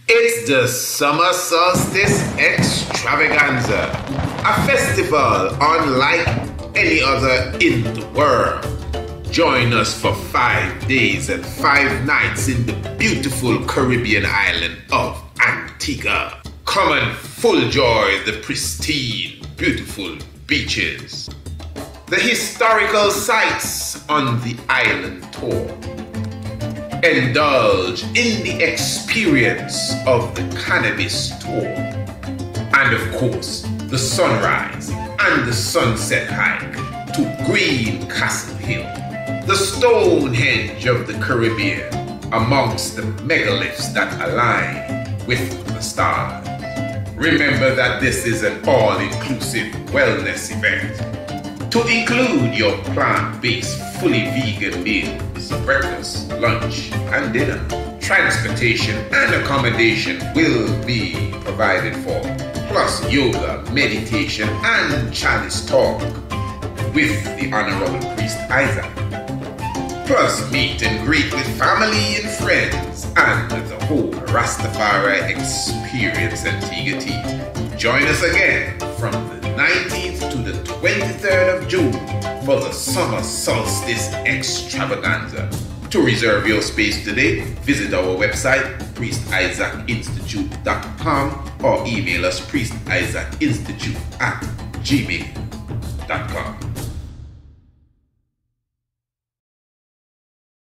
It's the Summer Solstice Extravaganza, a festival unlike any other in the world. Join us for 5 days and 5 nights in the beautiful Caribbean island of Antigua. Come and full enjoy the pristine, beautiful beaches, the historical sites on the island tour. Indulge in the experience of the cannabis tour. And of course, the sunrise and the sunset hike to Green Castle Hill, the Stonehenge of the Caribbean, amongst the megaliths that align with the stars. Remember that this is an all-inclusive wellness event to include your plant-based, fully vegan meals, breakfast, lunch, and dinner. Transportation and accommodation will be provided for, plus yoga, meditation, and chalice talk with the Honorable Priest Isaac. Plus meet and greet with family and friends and the whole Rastafari experience Antigua Tea. Join us again from the 19th to the 23rd of June for the Summer Solstice Extravaganza. To reserve your space today, visit our website, priestisaacinstitute.com, or email us priestisaacinstitute@gmail.com.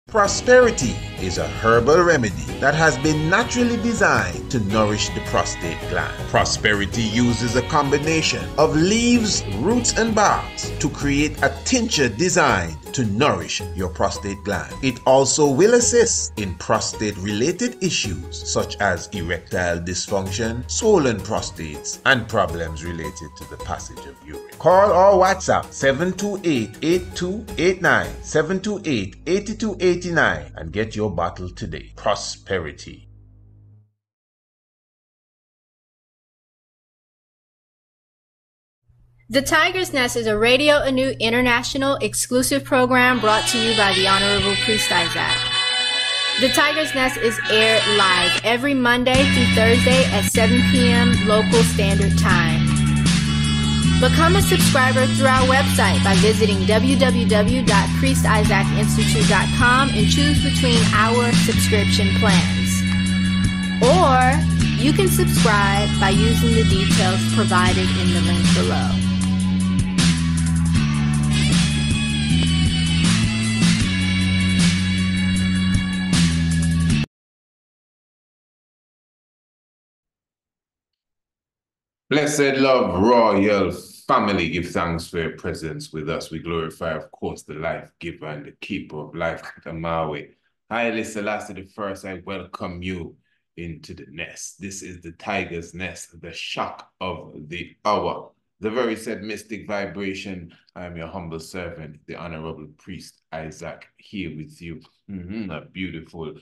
Prosperity is a herbal remedy that has been naturally designed to nourish the prostate gland. Prosperity uses a combination of leaves, roots, and barks to create a tincture designed to nourish your prostate gland. It also will assist in prostate-related issues such as erectile dysfunction, swollen prostates, and problems related to the passage of urine. Call or WhatsApp 728-8289, 728-8289 and get your bottle today. Prosperity. The Tiger's Nest is a Radio Anu International exclusive program brought to you by the Honorable Priest Isaac. The Tiger's Nest is aired live every Monday through Thursday at 7 p.m. local standard time. Become a subscriber through our website by visiting www.priestisaacinstitute.com and choose between our subscription plans. Or you can subscribe by using the details provided in the link below. Blessed love, royal family, give thanks for your presence with us. We glorify, of course, the life giver and the keeper of life, Maui. Haile Selassie the first, I welcome you into the nest. This is the Tiger's Nest, the shock of the hour, the very said mystic vibration. I am your humble servant, the Honorable Priest Isaac, here with you. A beautiful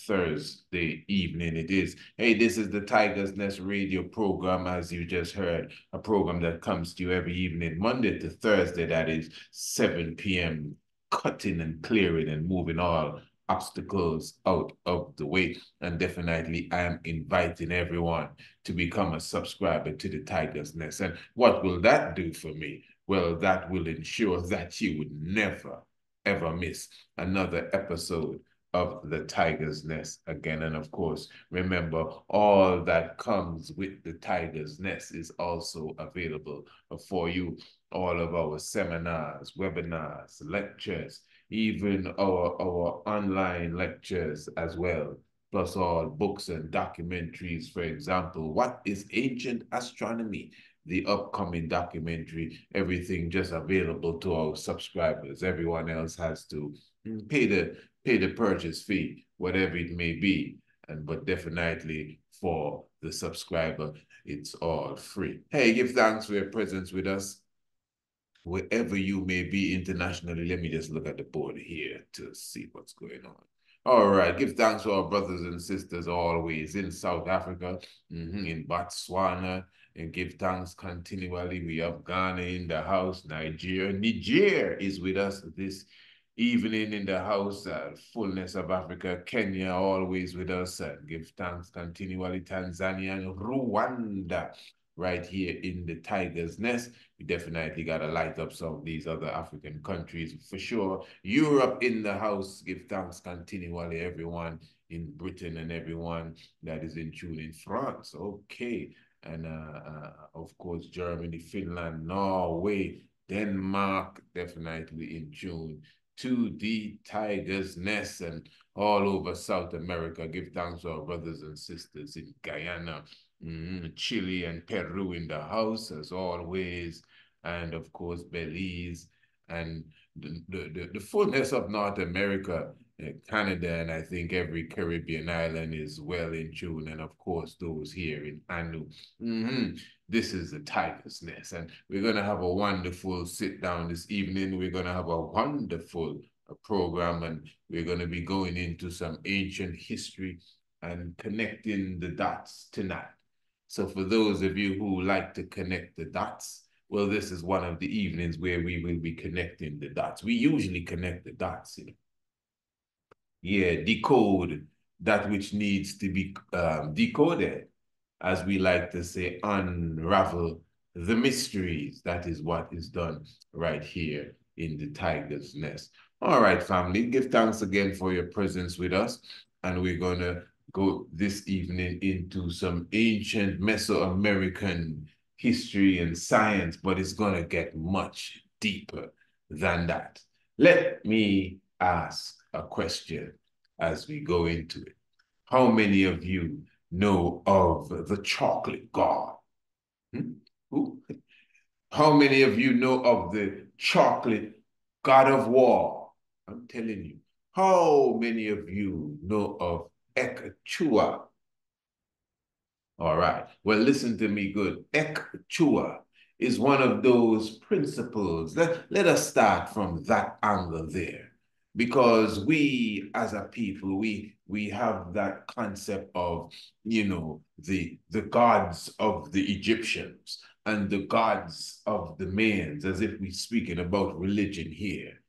Thursday evening it is. Hey, this is the Tiger's Nest radio program, as you just heard, a program that comes to you every evening, Monday to Thursday, that is 7 p.m., cutting and clearing and moving all obstacles out of the way. And definitely I am inviting everyone to become a subscriber to the Tiger's Nest. And what will that do for me? Well, that will ensure that you would never ever miss another episode of the Tiger's Nest again. And of course, remember, all that comes with the Tiger's Nest is also available for you. All of our seminars, webinars, lectures, even our online lectures as well, plus all books and documentaries. For example, what is ancient astronomy? The upcoming documentary, everything just available to our subscribers. Everyone else has to pay the purchase fee, whatever it may be. But definitely for the subscriber, it's all free. Hey, give thanks for your presence with us, wherever you may be internationally. Let me just look at the board here to see what's going on. All right, give thanks to our brothers and sisters always in South Africa, in Botswana, and give thanks continually. We have Ghana in the house, Niger. Niger is with us this evening in the house, fullness of Africa, Kenya always with us, and give thanks continually, Tanzania and Rwanda right here in the Tiger's Nest. We definitely got to light up some of these other African countries for sure. Europe in the house, give thanks continually, everyone in Britain and everyone that is in tune in France. Okay. And of course, Germany, Finland, Norway, Denmark, definitely in tune to the Tiger's Nest, and all over South America. Give thanks to our brothers and sisters in Guyana, Chile and Peru in the house as always, and of course Belize and the fullness of North America, Canada, and I think every Caribbean island is well in tune, and of course those here in Anu. This is the Tiger's Nest, and we're going to have a wonderful sit down this evening. We're going to have a wonderful program, and we're going to be going into some ancient history and connecting the dots tonight. So for those of you who like to connect the dots, well, this is one of the evenings where we will be connecting the dots. We usually connect the dots, you know. Yeah, decode that which needs to be decoded, as we like to say, unravel the mysteries. That is what is done right here in the Tiger's Nest. All right, family, give thanks again for your presence with us. And we're going to go this evening into some ancient Mesoamerican history and science, but it's going to get much deeper than that. Let me ask a question as we go into it. How many of you know of the chocolate god? How many of you know of the chocolate god of war? I'm telling you. How many of you know of Chuah? All right. Well, listen to me good. Chuah is one of those principles. Let us start from that angle there. Because we, as a people, we have that concept of, you know, the gods of the Egyptians and the gods of the Mayans, as if we're speaking about religion here.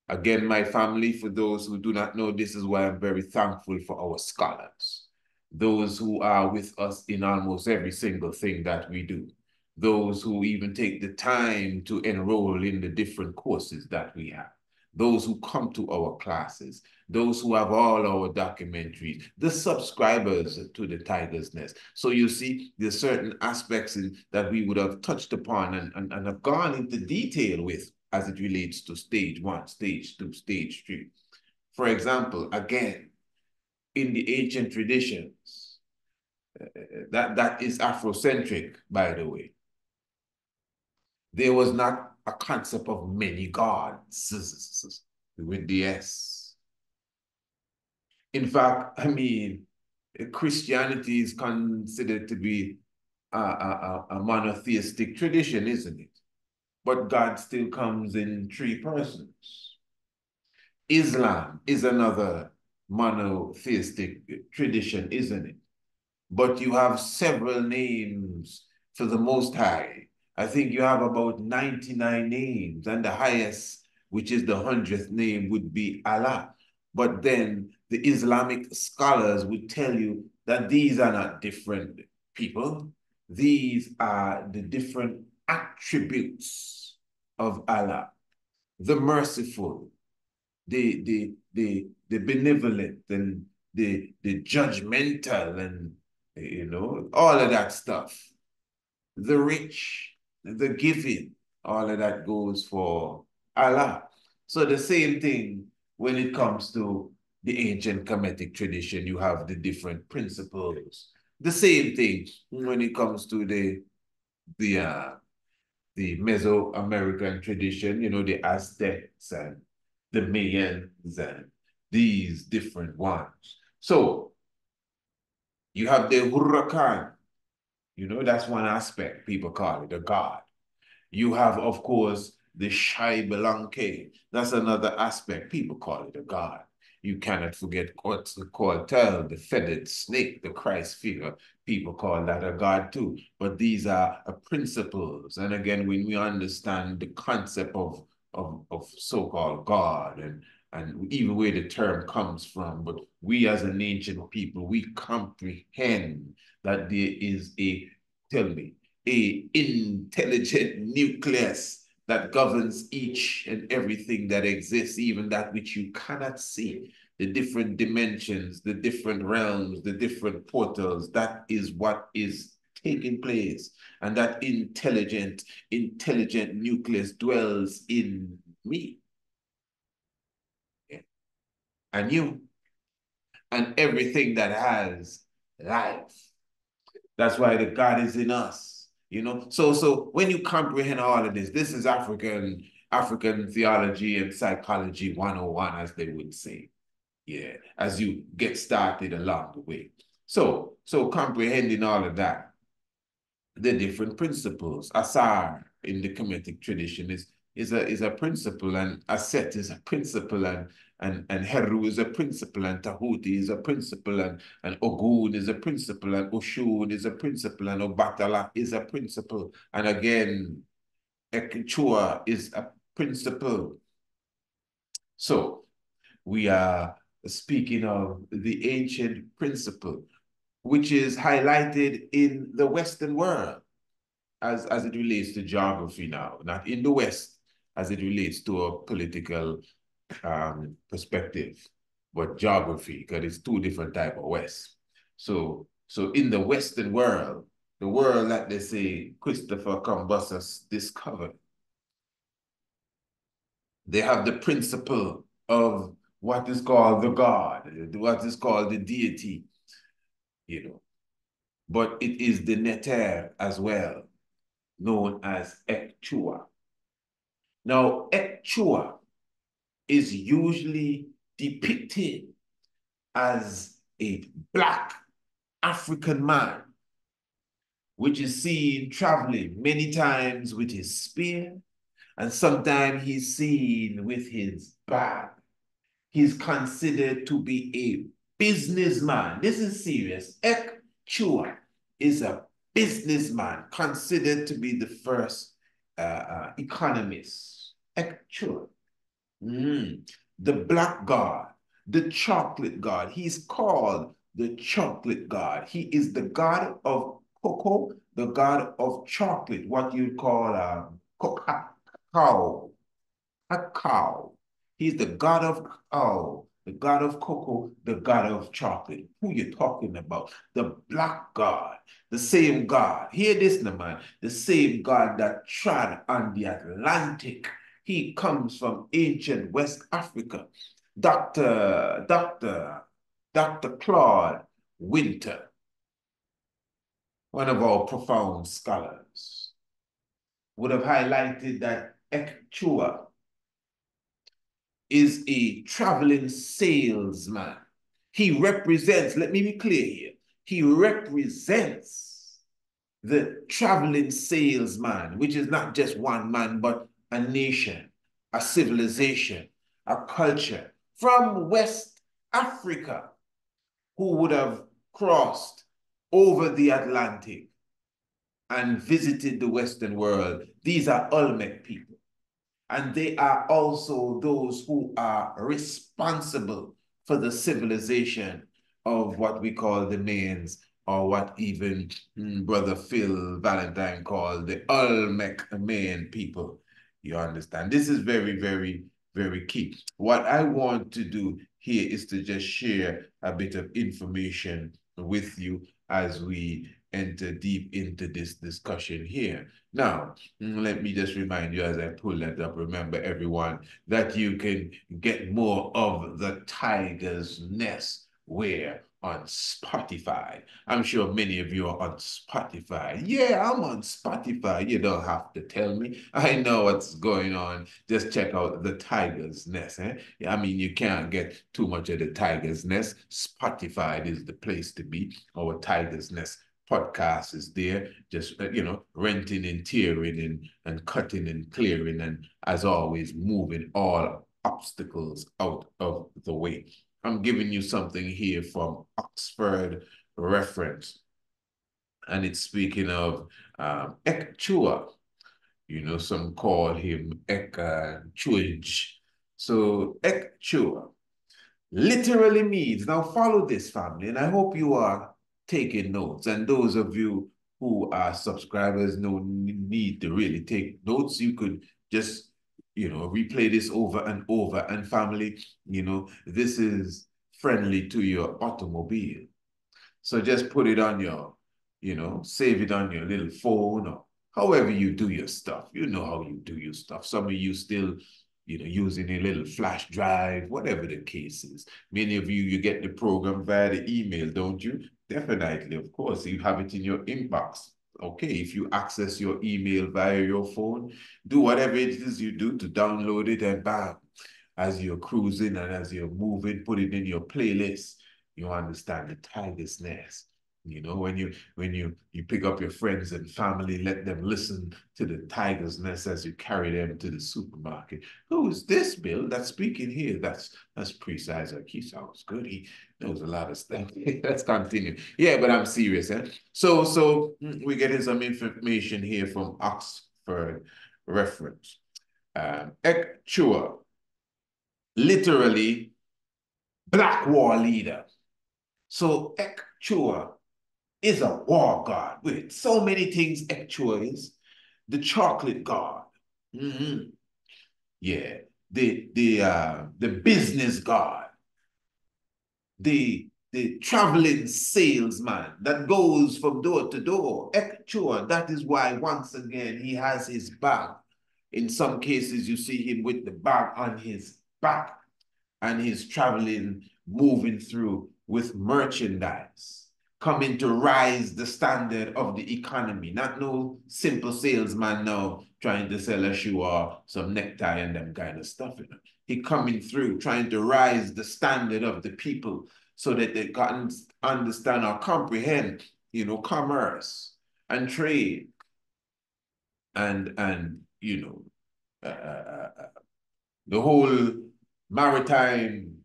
Again, my family, for those who do not know, this is why I'm very thankful for our scholars, those who are with us in almost every single thing that we do, those who even take the time to enroll in the different courses that we have, those who come to our classes, those who have all our documentaries, the subscribers to the Tiger's Nest. So you see, there's certain aspects that we would have touched upon and have gone into detail with as it relates to stage 1, stage 2, stage 3. For example, again, in the ancient traditions, that is Afrocentric, by the way, there was not a concept of many gods with the S. In fact, I mean, Christianity is considered to be a monotheistic tradition, isn't it? But God still comes in 3 persons. Islam is another monotheistic tradition, isn't it? But you have several names for the Most High. I think you have about 99 names, and the highest, which is the 100th name, would be Allah. But then the Islamic scholars would tell you that these are not different people. These are the different attributes of Allah: the merciful, the benevolent, and the judgmental, and you know, all of that stuff. The rich, the giving, all of that goes for Allah. So the same thing when it comes to the ancient Kemetic tradition, you have the different principles. The same thing when it comes to the Mesoamerican tradition, you know, the Aztecs and the Mayans and these different ones. So you have the Huracan, you know, that's one aspect, people call it a god. You have, of course, the Shaibalanke, that's another aspect, people call it a god. You cannot forget Quetzalcoatl, the feathered snake, the Christ figure. People call that a god too. But these are principles. And again, when we understand the concept of of so-called God and even where the term comes from. But we as an ancient people, we comprehend that there is a intelligent nucleus that governs each and everything that exists, even that which you cannot see, the different dimensions, the different realms, the different portals. That is what is taking place. And that intelligent nucleus dwells in me. Yeah. And you, and everything that has life. That's why the God is in us, you know. So when you comprehend all of this, this is African theology and psychology 101, as they would say. Yeah, as you get started along the way. So comprehending all of that, the different principles. Asar in the Kemetic tradition is a principle, and Aset is a principle, and Heru is a principle, and Tahuti is a principle, and Ogun is a principle, and Oshun is a principle, and Obatala is a principle, and again, Chuah is a principle. So we are speaking of the ancient principle, which is highlighted in the Western world as it relates to geography now, not in the West as it relates to a political perspective, but geography, because it's two different types of West. So in the Western world, the world that they say Christopher Columbus discovered, they have the principle of what is called the God, what is called the deity, you know. But it is the Neter as well, known as Chuah. Now, Chuah is usually depicted as a Black African man, which is seen traveling many times with his spear, and sometimes he's seen with his bag. He's considered to be a businessman. This is serious. Chuah is a businessman, considered to be the first economist. Chuah. The Black God, the chocolate God. He's called the chocolate God. He is the God of cocoa, the God of chocolate, what you call cacao. Cacao. He's the God of cacao, the God of cocoa, the God of chocolate. Who you talking about? The Black God, the same God. Hear this now, man. The same God that trod on the Atlantic. He comes from ancient West Africa. Dr. Claude Winter, one of our profound scholars, would have highlighted that Chuah is a traveling salesman. He represents, let me be clear here, he represents the traveling salesman, which is not just one man, but a nation, a civilization, a culture from West Africa who would have crossed over the Atlantic and visited the Western world. These are Olmec people. And they are also those who are responsible for the civilization of what we call the Mayans, or what even Brother Phil Valentine called the Olmec Mayan people. You understand? This is very, very, very key. What I want to do here is to just share a bit of information with you as we enter deep into this discussion here. Now, let me just remind you as I pull that up, remember everyone, that you can get more of the Tiger's Nest where? On Spotify. I'm sure many of you are on Spotify. Yeah, I'm on Spotify. You don't have to tell me. I know what's going on. Just check out the Tiger's Nest. I mean, you can't get too much of the Tiger's Nest. Spotify is the place to be. Our Tiger's Nest podcast is there, just renting and tearing and cutting and clearing, and as always, moving all obstacles out of the way. I'm giving you something here from Oxford Reference, and it's speaking of Chuah. You know, some call him Chuah. So Chuah literally means, now follow this, family, and I hope you are taking notes. And those of you who are subscribers, no need to really take notes. You could just, you know, replay this over and over. And family, you know, this is friendly to your automobile. So just put it on your, you know, save it on your little phone or however you do your stuff. You know how you do your stuff. Some of you still, you know, using a little flash drive, whatever the case is. Many of you, you get the program via the email, don't you? Definitely, of course, you have it in your inbox. Okay, if you access your email via your phone, do whatever it is you do to download it and bam, as you're cruising and as you're moving, put it in your playlist. You understand the tiger's nest. You know, when you pick up your friends and family, let them listen to the tiger's nest as you carry them to the supermarket. Who is this Bill that's speaking here? That's precise. He sounds good. He knows a lot of stuff. Let's continue. Yeah, but I'm serious. Eh? So we're getting some information here from Oxford reference. Chuah, literally black war leader. So Chuah is a war god with so many things. Chuah is the chocolate god. Mm-hmm. Yeah, the business god, the traveling salesman that goes from door to door. Chuah, that is why once again he has his bag. In some cases, you see him with the bag on his back and he's traveling, moving through with merchandise, coming to rise the standard of the economy. Not no simple salesman now trying to sell a shoe or some necktie and them kind of stuff. You know? He coming through, trying to rise the standard of the people so that they can understand or comprehend, you know, commerce and trade and you know, the whole maritime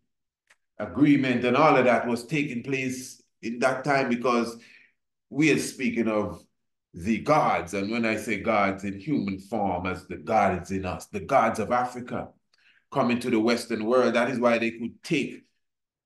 agreement and all of that was taking place in that time because we are speaking of the gods. And when I say gods in human form, as the gods in us, the gods of Africa coming to the Western world, that is why they could take,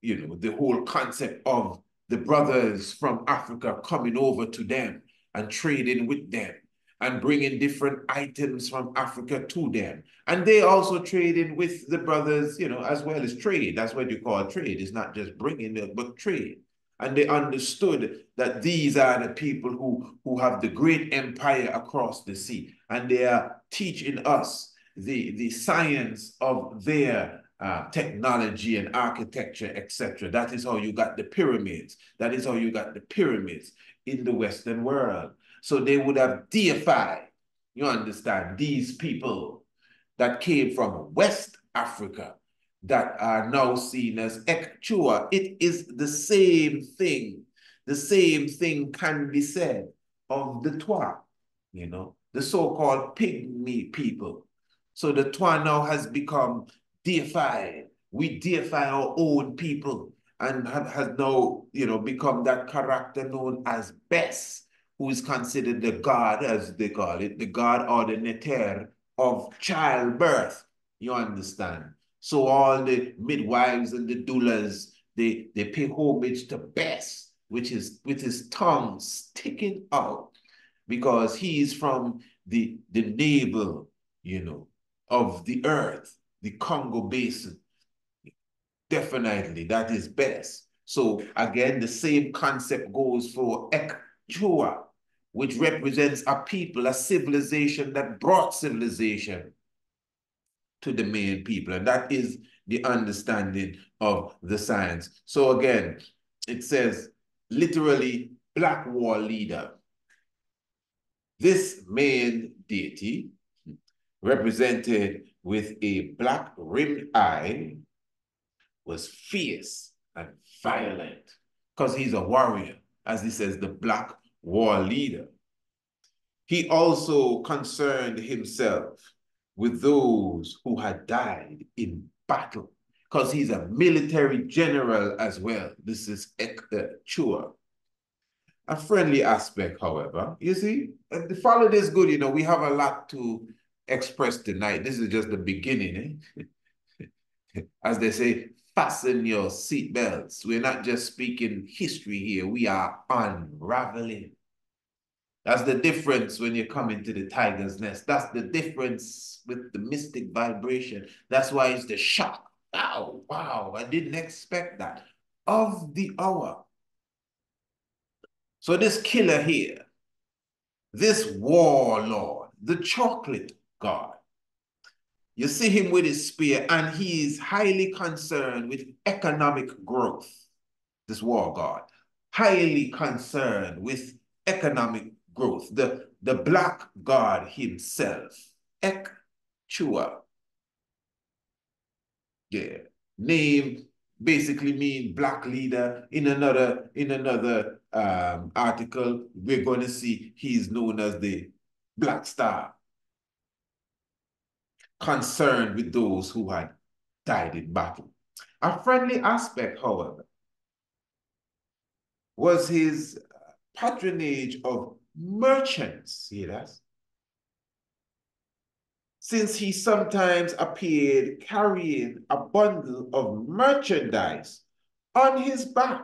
you know, the whole concept of the brothers from Africa coming over to them and trading with them and bringing different items from Africa to them. And they also traded with the brothers, you know, as well as trade. That's what you call trade. It's not just bringing it, but trade. And they understood that these are the people who have the great empire across the sea. And they are teaching us the science of their technology and architecture, etc. That is how you got the pyramids. That is how you got the pyramids in the Western world. So they would have deified, you understand, these people that came from West Africa that are now seen as Chuah. It is the same thing. The same thing can be said of the Twa, you know, the so-called pygmy people. So the Twa now has become deified. We deify our own people and has now, you know, become that character known as Bes, who is considered the god, as they call it, the god or the neter of childbirth. You understand? So all the midwives and the doulas, they pay homage to Bes, which is with his tongue sticking out, because he is from the navel, you know, of the earth, the Congo Basin. Definitely, that is Bes. So again, the same concept goes for Chuah, which represents a people, a civilization that brought civilization to the Mayan people. And that is the understanding of the science. So again, it says literally black war leader. This Mayan deity, represented with a black rimmed eye, was fierce and violent because he's a warrior, as he says, the black war leader. He also concerned himself with those who had died in battle because he's a military general as well. This is Chuah. a friendly aspect, however. You see, the follow this good, you know, we have a lot to express tonight. This is just the beginning, eh? As they say, fasten your seatbelts. We're not just speaking history here, we are unraveling. That's the difference when you come into the tiger's nest. That's the difference with the mystic vibration. That's why it's the shock. Oh, wow, I didn't expect that. Of the hour. So this killer here, this warlord, the chocolate god, you see him with his spear, and he is highly concerned with economic growth. This war god, highly concerned with economic growth. The black god himself, Chuah. Yeah. Name basically mean black leader. In another article, we're going to see he's known as the Black Star, concerned with those who had died in battle. A friendly aspect, however, was his patronage of merchants. See that? Since he sometimes appeared carrying a bundle of merchandise on his back.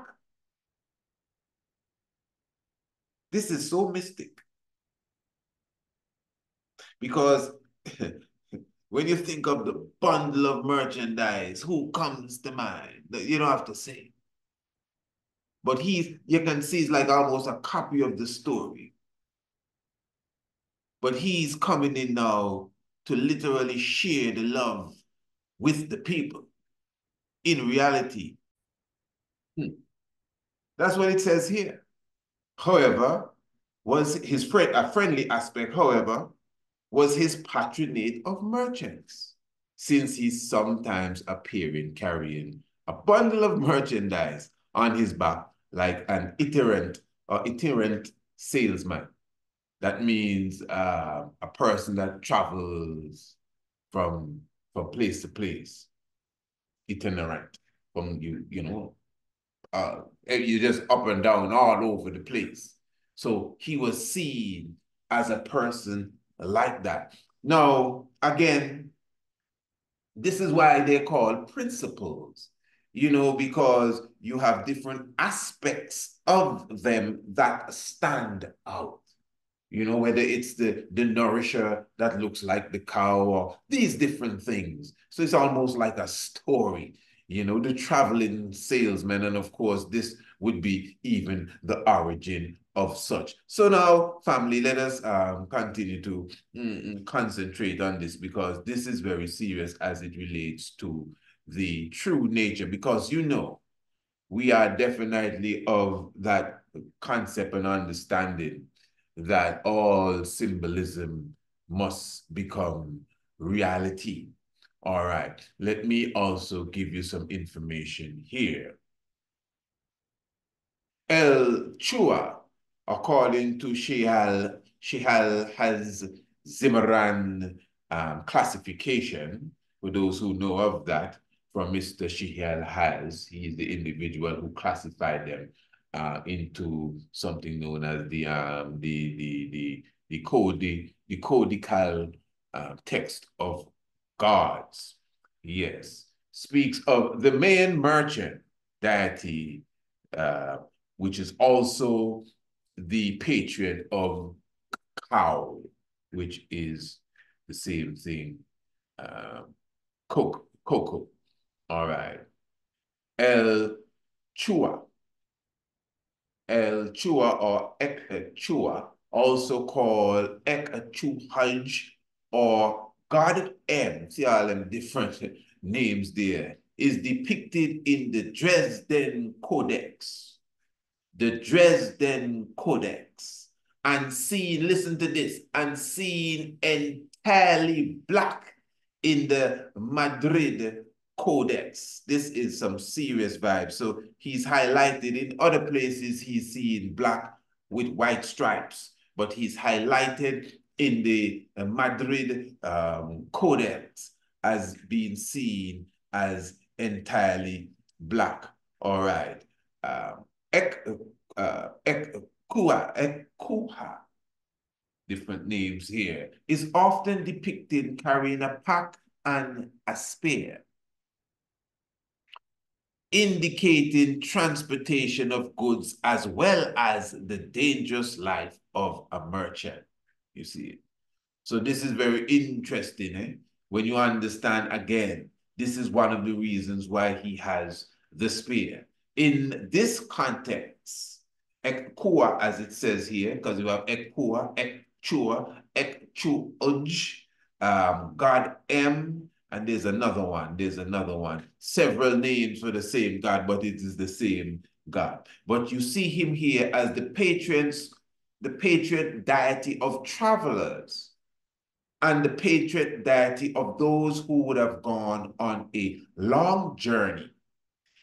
This is so mystic. Because when you think of the bundle of merchandise, who comes to mind? You don't have to say. But you can see it's like almost a copy of the story. But he's coming in now to literally share the love with the people. In reality, that's what it says here. However, was his a friendly aspect, however, was his patronage of merchants, since he's sometimes appearing carrying a bundle of merchandise on his back like an itinerant salesman. That means a person that travels from place to place, itinerant, from you know, you're just up and down all over the place. So he was seen as a person like that. Now, again, this is why they're called principles, you know, because you have different aspects of them that stand out. You know, whether it's the nourisher that looks like the cow or these different things. So it's almost like a story, you know, the traveling salesman. And of course, this would be even the origin of such. So now, family, let us continue to concentrate on this, because this is very serious as it relates to the true nature, because, you know, we are definitely of that concept and understanding that all symbolism must become reality. All right, let me also give you some information here. El Chuah, according to Shihal has Zimmeran classification, for those who know of that, from Mr. Shihal has. He is the individual who classified them into something known as the codical text of gods. Yes, speaks of the Mayan merchant deity, which is also the patron of cow, which is the same thing, cocoa. All right. El Chuah. El Chuah or Ek Chuah, also called Ek Chuhaj or God M. See all them different names there. Is depicted in the Dresden Codex. The Dresden Codex. And seen, listen to this, and seen entirely black in the Madrid Codex. This is some serious vibes. So he's highlighted. In other places, he's seen black with white stripes, but he's highlighted in the Madrid Codex as being seen as entirely black. All right. Ekuha, different names here, is often depicted carrying a pack and a spear, indicating transportation of goods as well as the dangerous life of a merchant. You see it. So this is very interesting, eh? When you understand, again, this is one of the reasons why he has the spear. In this context, Ekua, as it says here, because you have Ekua, Ekchua, Ekchuuj, God M, and there's another one. Several names for the same God, but it is the same God. But you see him here as the patron deity of travelers and the patron deity of those who would have gone on a long journey.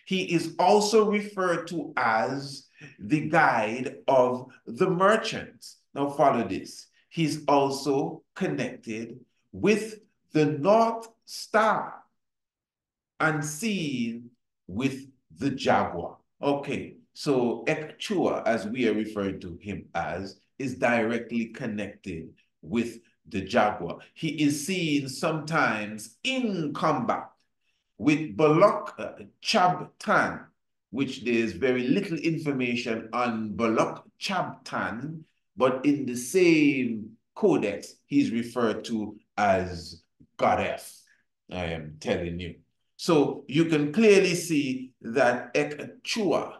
He is also referred to as the guide of the merchants. Now follow this. He's also connected with the North Star and seen with the jaguar. Okay, so Chuah, as we are referring to him as, is directly connected with the jaguar. He is seen sometimes in combat with Balak Chabtan, which there's very little information on Balak Chabtan, but in the same codex, he's referred to as Godef. I am telling you. So you can clearly see that Chua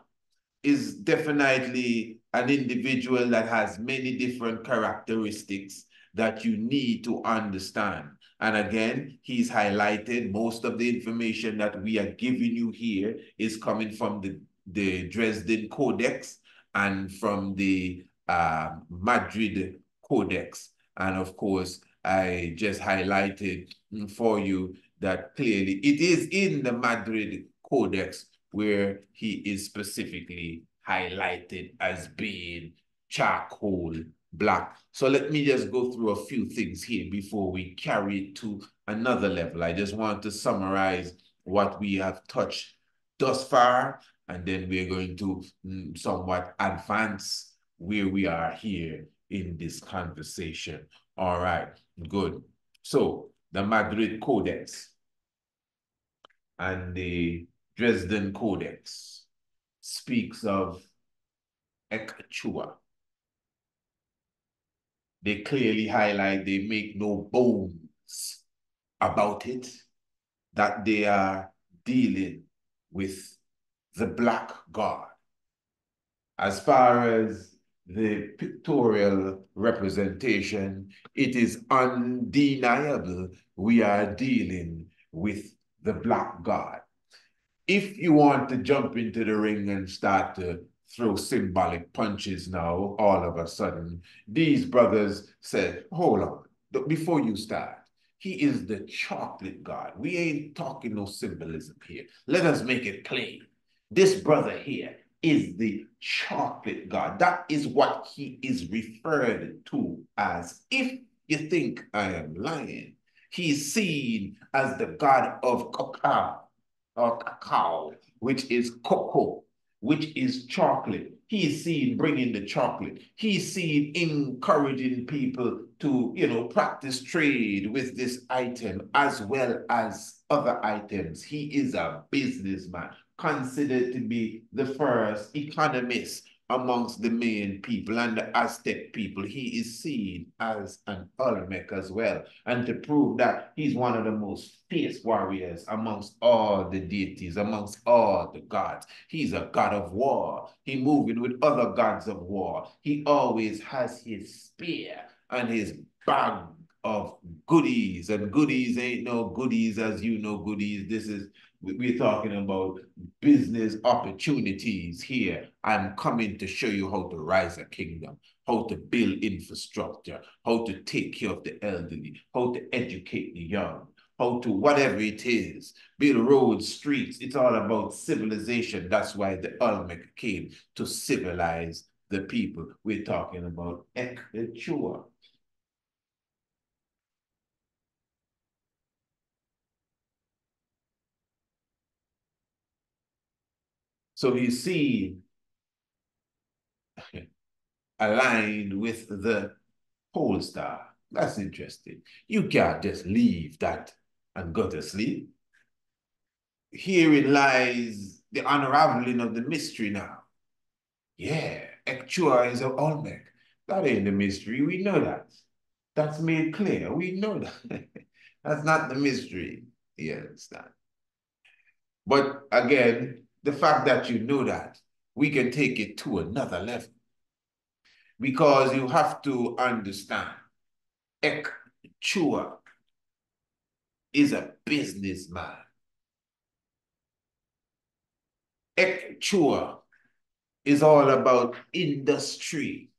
is definitely an individual that has many different characteristics that you need to understand. And again, he's highlighted most of the information that we are giving you here is coming from the Dresden Codex and from the Madrid Codex. And of course, I just highlighted for you that clearly it is in the Madrid Codex where he is specifically highlighted as being charcoal black. So let me just go through a few things here before we carry it to another level. I just want to summarize what we have touched thus far, and then we're going to somewhat advance where we are here in this conversation. All right, good. So the Madrid Codex and the Dresden Codex speaks of Ekchua. They clearly highlight, they make no bones about it, that they are dealing with the black god. As far as the pictorial representation, it is undeniable we are dealing with the black god. If you want to jump into the ring and start to throw symbolic punches now, all of a sudden, these brothers said, hold on, before you start, he is the chocolate god. We ain't talking no symbolism here. Let us make it plain. This brother here is the chocolate god. That is what he is referred to as. If you think I am lying, he's seen as the god of cacao, or cacao, which is cocoa, which is chocolate. He is seen bringing the chocolate. He's seen encouraging people to, practice trade with this item as well as other items. He is a businessman, considered to be the first economist amongst the Mayan people and the Aztec people. He is seen as an Olmec as well. And to prove that, he's one of the most fierce warriors amongst all the deities, amongst all the gods. He's a god of war. He moving with other gods of war. He always has his spear and his bag of goodies. And goodies ain't no goodies as you know goodies. We're talking about business opportunities here. I'm coming to show you how to rise a kingdom, how to build infrastructure, how to take care of the elderly, how to educate the young, how to whatever it is, build roads, streets. It's all about civilization. That's why the Olmec came to civilize the people. We're talking about Chuah. So you see, aligned with the pole star. That's interesting. You can't just leave that and go to sleep. Herein lies the unraveling of the mystery now. Yeah, Chuah is an Olmec. That ain't the mystery. We know that. That's made clear. We know that. That's not the mystery. You understand? But again, the fact that you know that, we can take it to another level. Because you have to understand, Chuah is a businessman. Chuah is all about industry.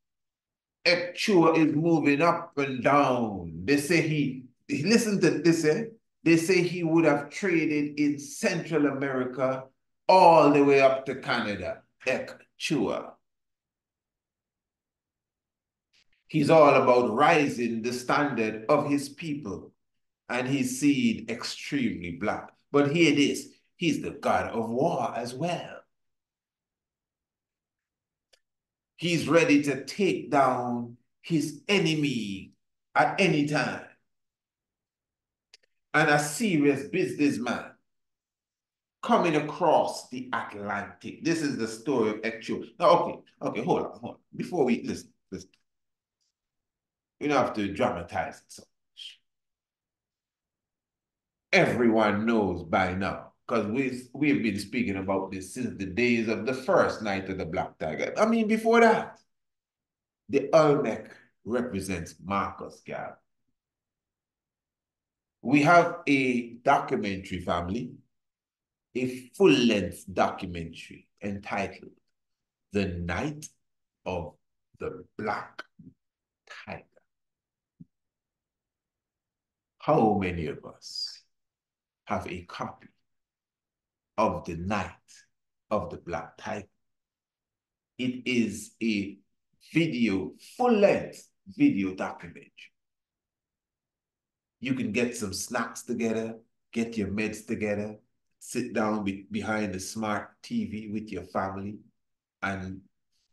Chuah is moving up and down. They say listen to this, they say he would have traded in Central America all the way up to Canada. Chuah. He's all about rising the standard of his people, and he's seen extremely black. But here it is, he's the god of war as well. He's ready to take down his enemy at any time. And a serious businessman coming across the Atlantic. This is the story of Chuah. Now, okay, hold on. Before we listen. We don't have to dramatize it so much. Everyone knows by now, because we've been speaking about this since the days of the first night of the Black Tiger. I mean, before that, the Olmec represents Marcus Garvey. We have a documentary, family, a full-length documentary entitled The Night of the Black Tiger. How many of us have a copy of The Night of the Black Tiger? It is a video, full-length video documentary. You can get some snacks together, get your meds together, sit down behind the smart TV with your family, and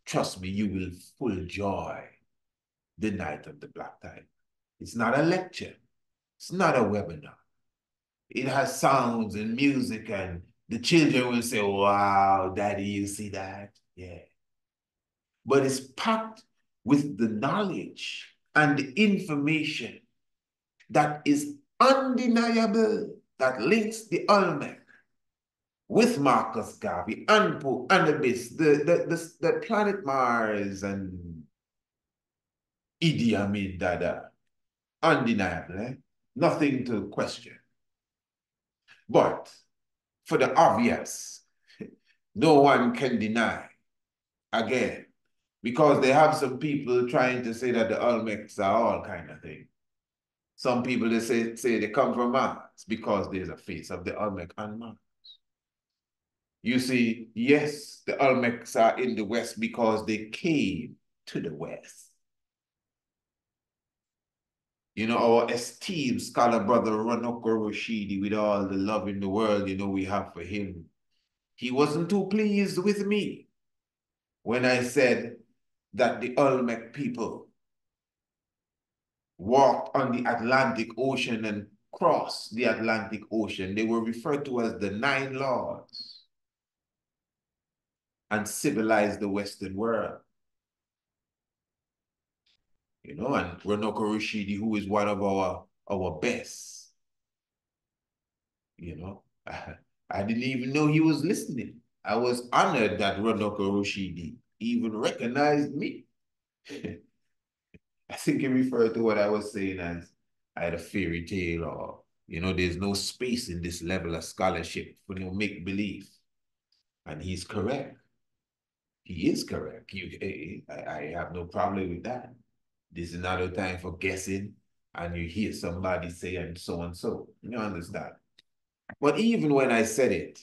trust me, you will full joy The Night of the Black Tiger. It's not a lecture. It's not a webinar. It has sounds and music, and the children will say, wow, Daddy, you see that? Yeah. But it's packed with the knowledge and the information that is undeniable, that links the Olmec with Marcus Garvey, Anpu, Anubis, the planet Mars, and Idi Amin Dada. Undeniable, eh? Nothing to question. But for the obvious, no one can deny, again, because they have some people trying to say that the Olmecs are all kind of thing. Some people, they say they come from Mars because there's a face of the Olmec on Mars. You see, yes, the Olmecs are in the West because they came to the West. You know, our esteemed scholar brother Runoko Rashidi, with all the love in the world, you know, we have for him, he wasn't too pleased with me when I said that the Olmec people walked on the Atlantic Ocean and crossed the Atlantic Ocean. They were referred to as the Nine Lords and civilized the Western world. You know, and Runoko Rashidi, who is one of our best, you know, I didn't even know he was listening. I was honored that Runoko Rashidi even recognized me. I think he referred to what I was saying as I had a fairy tale, or, you know, there's no space in this level of scholarship for no make-believe. And he's correct. He is correct. I have no problem with that. This is not a time for guessing, and you hear somebody say and so and so. You understand? But even when I said it,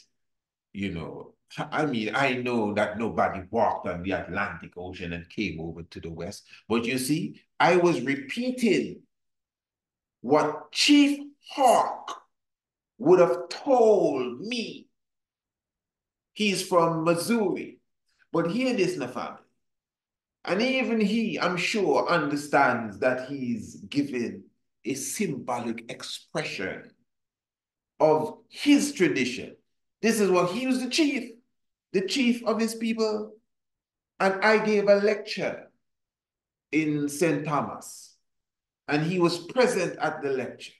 you know, I mean, I know that nobody walked on the Atlantic Ocean and came over to the West. But you see, I was repeating what Chief Hawk would have told me. He's from Missouri. But hear this, my family. And even he, I'm sure, understands that he's given a symbolic expression of his tradition. This is what he was the chief of his people. And I gave a lecture in St. Thomas, and he was present at the lecture.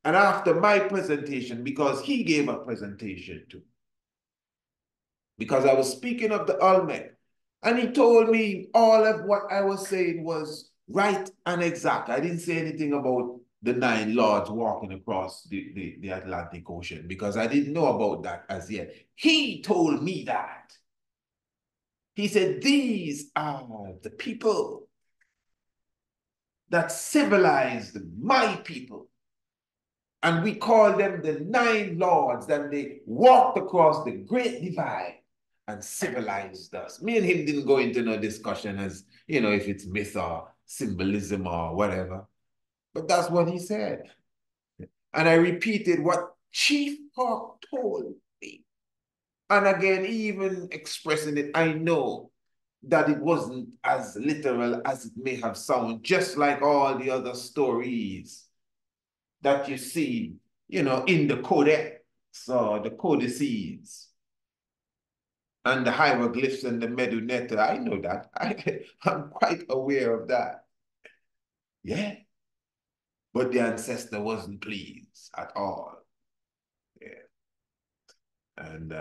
And after my presentation, because he gave a presentation too, because I was speaking of the Olmec, and he told me all of what I was saying was right and exact. I didn't say anything about the 9 lords walking across the Atlantic Ocean, because I didn't know about that as yet. He told me that. He said, these are the people that civilized my people. And we call them the 9 lords, and they walked across the Great Divide and civilized us. Me and him didn't go into no discussion as, if it's myth or symbolism or whatever. But that's what he said. And I repeated what Chief Hawk told me. And again, even expressing it, I know that it wasn't as literal as it may have sounded, just like all the other stories that you see, in the codex or the codices and the hieroglyphs and the meduneta. I know that. I'm quite aware of that. Yeah. But the ancestor wasn't pleased at all. Yeah. And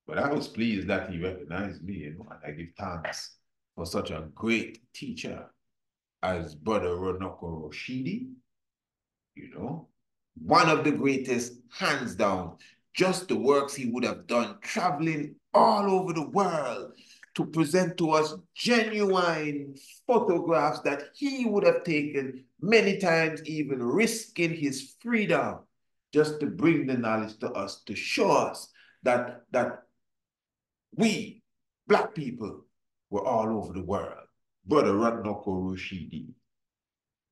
but I was pleased that he recognized me, and I give thanks for such a great teacher as Brother Ronoko Roshidi, one of the greatest, hands down. Just the works he would have done, traveling all over the world to present to us genuine photographs that he would have taken many times, even risking his freedom, just to bring the knowledge to us, to show us that we, Black people, were all over the world. Brother Ratnoko Rushidi,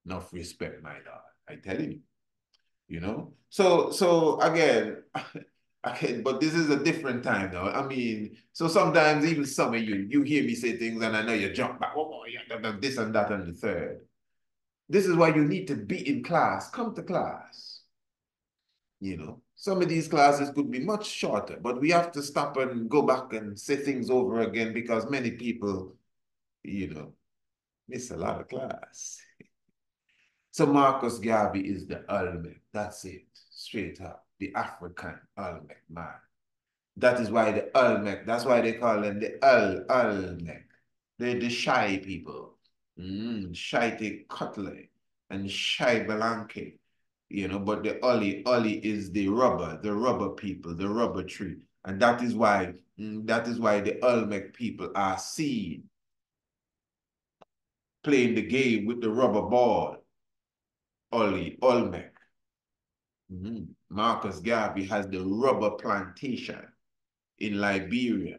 enough respect, my God, I tell you. So again, but this is a different time now. I mean, so sometimes even some of you hear me say things and I know you jump back, oh, yeah, this and that and the third. This is why you need to be in class. Come to class. Some of these classes could be much shorter, but we have to stop and go back and say things over again because many people, miss a lot of class. So Marcus Garvey is the Olmec. That's it. Straight up. The African Olmec man. That is why the Olmec, that's why they call them the Olmec. They're the shy people. Shaite Cutler and Shai Balanke. But the Oli is the rubber people, the rubber tree. And that is why the Olmec people are seen playing the game with the rubber ball. Olmec. Marcus Garvey has the rubber plantation in Liberia,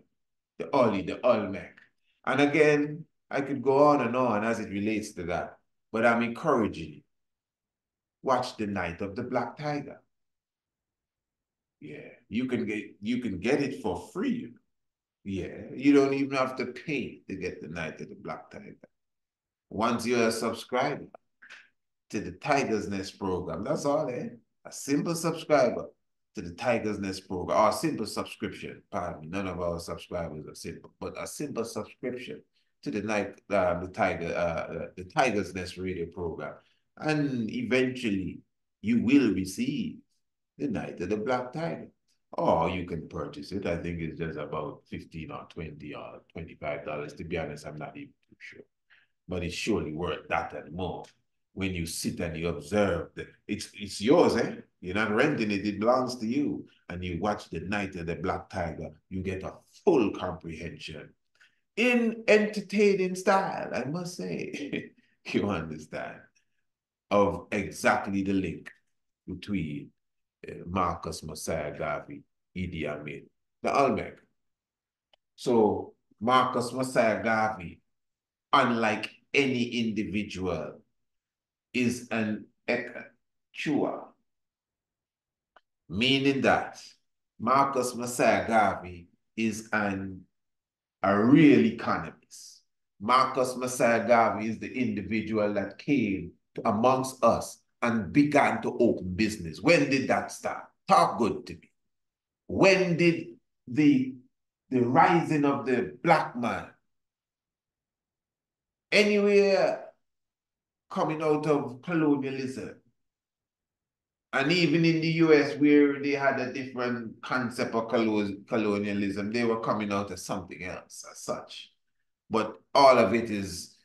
the Olmec. And again, I could go on and on as it relates to that, but I'm encouraging you. Watch The Night of the Black Tiger. Yeah, you can get it for free. Yeah, you don't even have to pay to get The Night of the Black Tiger. Once you're a subscriber to the Tiger's Nest program, that's all, a simple subscriber to the Tiger's Nest program, or a simple subscription, pardon me, none of our subscribers are simple, but a simple subscription to the Tiger's Nest radio program. And eventually you will receive The Night of the Black Tiger. Or you can purchase it. I think it's just about $15 or $20 or $25. To be honest, I'm not even too sure. But it's surely worth that and more. When you sit and you observe that it's yours, You're not renting it, it belongs to you. And you watch The Night of the Black Tiger, you get a full comprehension. In entertaining style, I must say, you understand, of exactly the link between Marcus Messiah Garvey, Idi Amin, the Olmec. So Marcus Messiah Garvey, unlike any individual, is an Chuah, meaning that Marcus Messiah Garvey is a real economist. Marcus Messiah Garvey is the individual that came amongst us and began to open business. When did that start? Talk good to me. When did the rising of the black man anywhere coming out of colonialism? And even in the US, where they had a different concept of colonialism, they were coming out of something else as such. But all of it is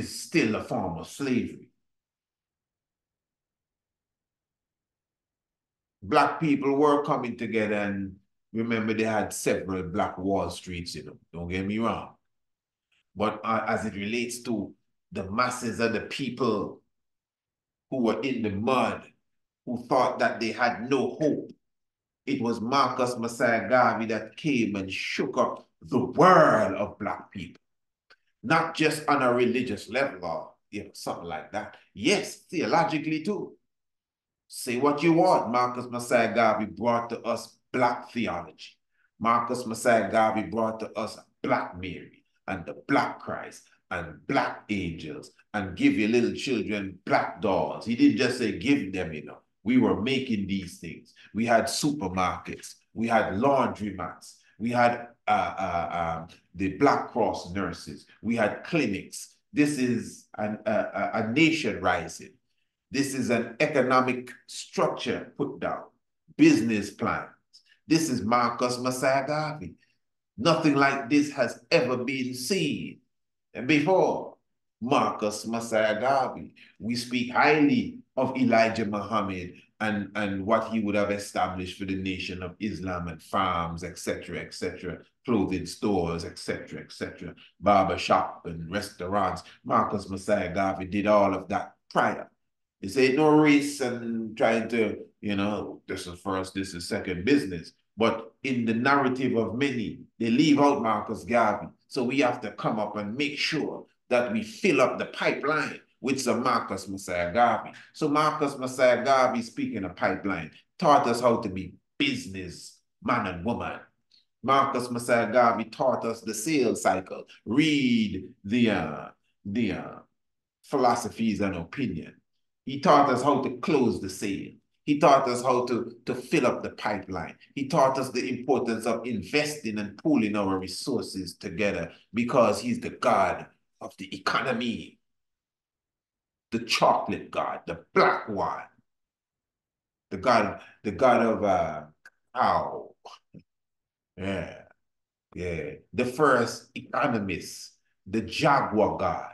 still a form of slavery. Black people were coming together, and remember they had several Black Wall Streets, you know, don't get me wrong. But as it relates to the masses of the people who were in the mud, who thought that they had no hope, it was Marcus Messiah Garvey that came and shook up the world of Black people. Not just on a religious level or, you know, something like that. Yes, theologically too. Say what you want. Marcus Messiah Garvey brought to us Black theology. Marcus Messiah Garvey brought to us Black Mary and the Black Christ and Black angels and give your little children Black dolls. He didn't just say give them, you know. We were making these things. We had supermarkets. We had laundromats. We had the Black Cross nurses. We had clinics. This is a nation rising. This is an economic structure put down, business plans. This is Marcus Messiah Garvey. Nothing like this has ever been seen before. Marcus Messiah Garvey. We speak highly of Elijah Muhammad and what he would have established for the nation of Islam and farms, etc., clothing stores, etc., barber shop and restaurants. Marcus Messiah Garvey did all of that prior. This ain't no race and trying to, you know, this is first, this is second business. But in the narrative of many, they leave out Marcus Garvey. So we have to come up and make sure that we fill up the pipeline with some Marcus Messiah Garvey. So Marcus Messiah Garvey, speaking of pipeline, taught us how to be business man and woman. Marcus Messiah Garvey taught us the sales cycle. Read the philosophies and opinion. He taught us how to close the sale. He taught us how to fill up the pipeline. He taught us the importance of investing and pooling our resources together because he's the God of the economy, the chocolate God, the black one, the God of how, yeah, the first economist, the Jaguar God.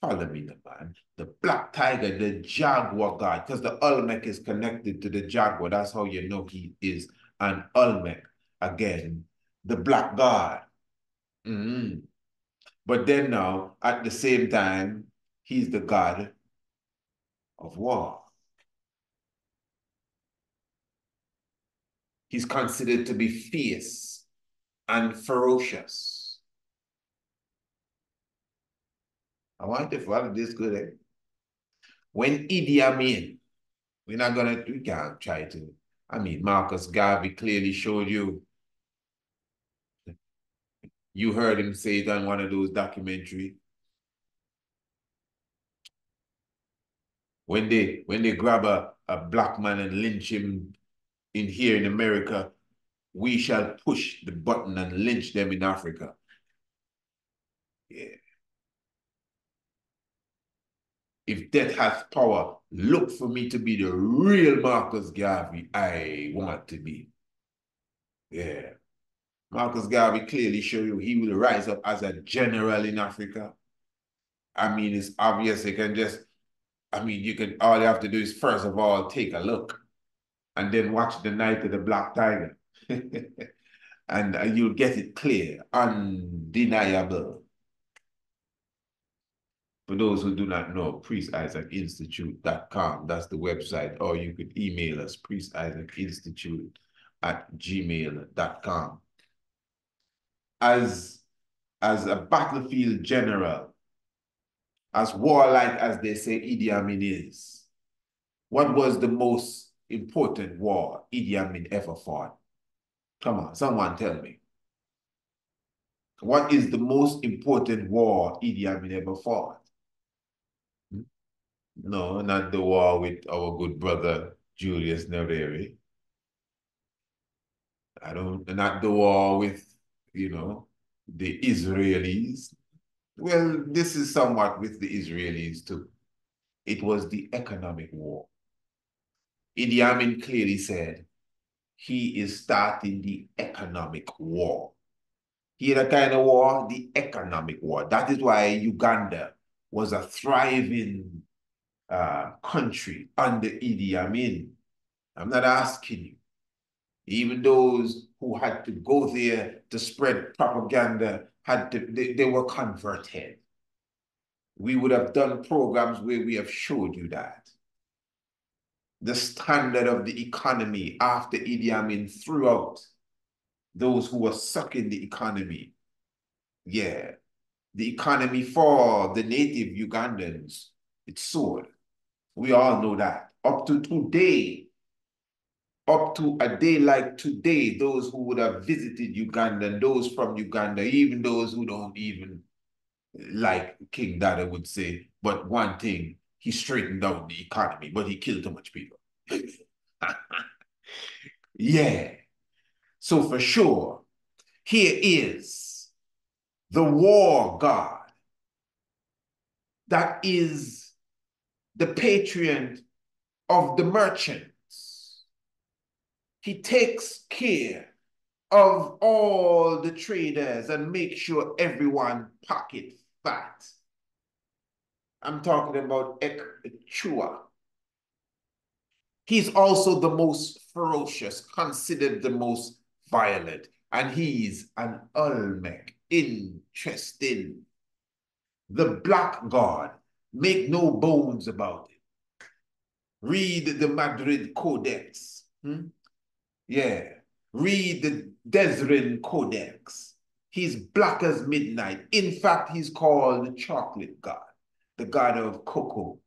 Follow me, man. The black tiger, the Jaguar God, because the Olmec is connected to the Jaguar. That's how you know he is an Olmec. Again, the black God. But then now, at the same time, he's the God of war. He's considered to be fierce and ferocious. I want to follow this good. Eh? When Idi Amin, we can't try to. I mean, Marcus Garvey clearly showed you. You heard him say it on one of those documentaries. When they grab a black man and lynch him in here in America, we shall push the button and lynch them in Africa. Yeah. If death hath power, look for me to be the real Marcus Garvey I want to be. Yeah. Marcus Garvey clearly showed you he will rise up as a general in Africa. I mean, it's obvious. You can just, I mean, all you have to do is first of all, take a look and then watch The Night of the Black Tiger. And you'll get it clear, undeniable. For those who do not know, priestisaacinstitute.com, that's the website, or you could email us, priestisaacinstitute@gmail.com. As a battlefield general, as warlike as they say Idi Amin is, what was the most important war Idi Amin ever fought? Come on, someone tell me. What is the most important war Idi Amin ever fought? No, not the war with our good brother Julius Nyerere. Not the war with, the Israelis. Well, this is somewhat with the Israelis too. It was the economic war. Idi Amin clearly said he is starting the economic war. Here, the kind of war, the economic war. That is why Uganda was a thriving country under Idi Amin. I'm not asking you. Even those who had to go there to spread propaganda they were converted. We would have done programs where we have showed you that. The standard of the economy after Idi Amin threw out those who were sucking the economy. Yeah, the economy for the native Ugandans, it soared. We all know that. Up to a day like today, those who would have visited Uganda and those from Uganda, even those who don't even like King Dada would say, but one thing, he straightened out the economy, but he killed too much people. Yeah. So for sure, here is the war god that is the patron of the merchants. He takes care of all the traders and makes sure everyone pocket fat. I'm talking about Chuah. He's also the most ferocious, considered the most violent, and he's an Olmec. Interesting. The black god, make no bones about it. Read the Madrid Codex. Yeah. Read the Desrin Codex. He's black as midnight. In fact, he's called the chocolate god, the god of cocoa,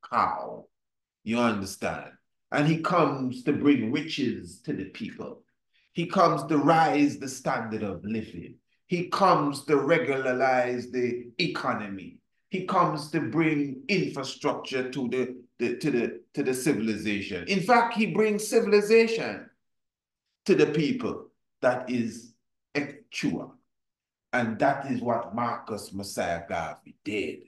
cow. You understand? And he comes to bring riches to the people. He comes to rise the standard of living. He comes to regularize the economy. He comes to bring infrastructure to the civilization. In fact, he brings civilization to the people. That is Chuah. And that is what Marcus Messiah Garvey did.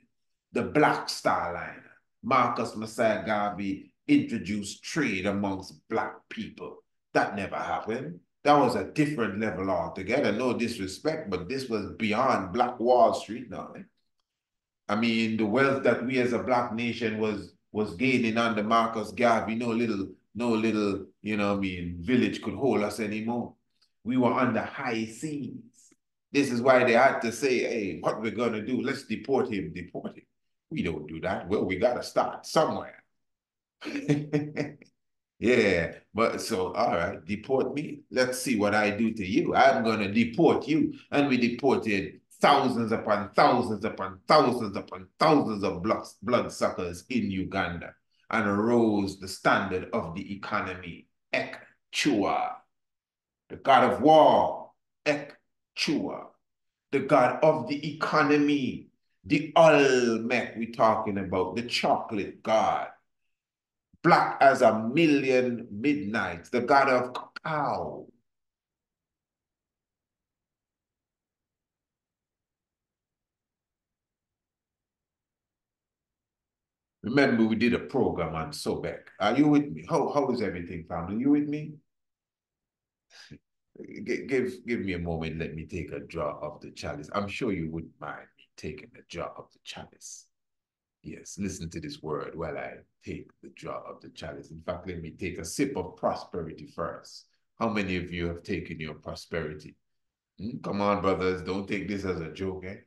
The Black Star Liner. Marcus Messiah Garvey introduced trade amongst black people. That never happened. That was a different level altogether. No disrespect, but this was beyond Black Wall Street now. I mean, the wealth that we as a black nation was gaining under Marcus Garvey, no little, village could hold us anymore. We were under high seas. This is why they had to say, hey, what we're going to do, let's deport him. We don't do that. Well, we got to start somewhere. Yeah, but so, all right, deport me. Let's see what I do to you. I'm going to deport you. And we deported thousands upon thousands upon thousands upon thousands of bloodsuckers in Uganda and rose the standard of the economy. Chuah, the god of war. Chuah, the god of the economy. The Olmec we're talking about, the chocolate god. Black as a million midnights, the god of cacao. Remember, we did a program on Sobek. Are you with me? How is everything, family? You with me? Give me a moment. Let me take a draw of the chalice. I'm sure you wouldn't mind me taking a draw of the chalice. Yes, listen to this word while I take the draw of the chalice. In fact, let me take a sip of prosperity first. How many of you have taken your prosperity? Come on, brothers, don't take this as a joke, eh?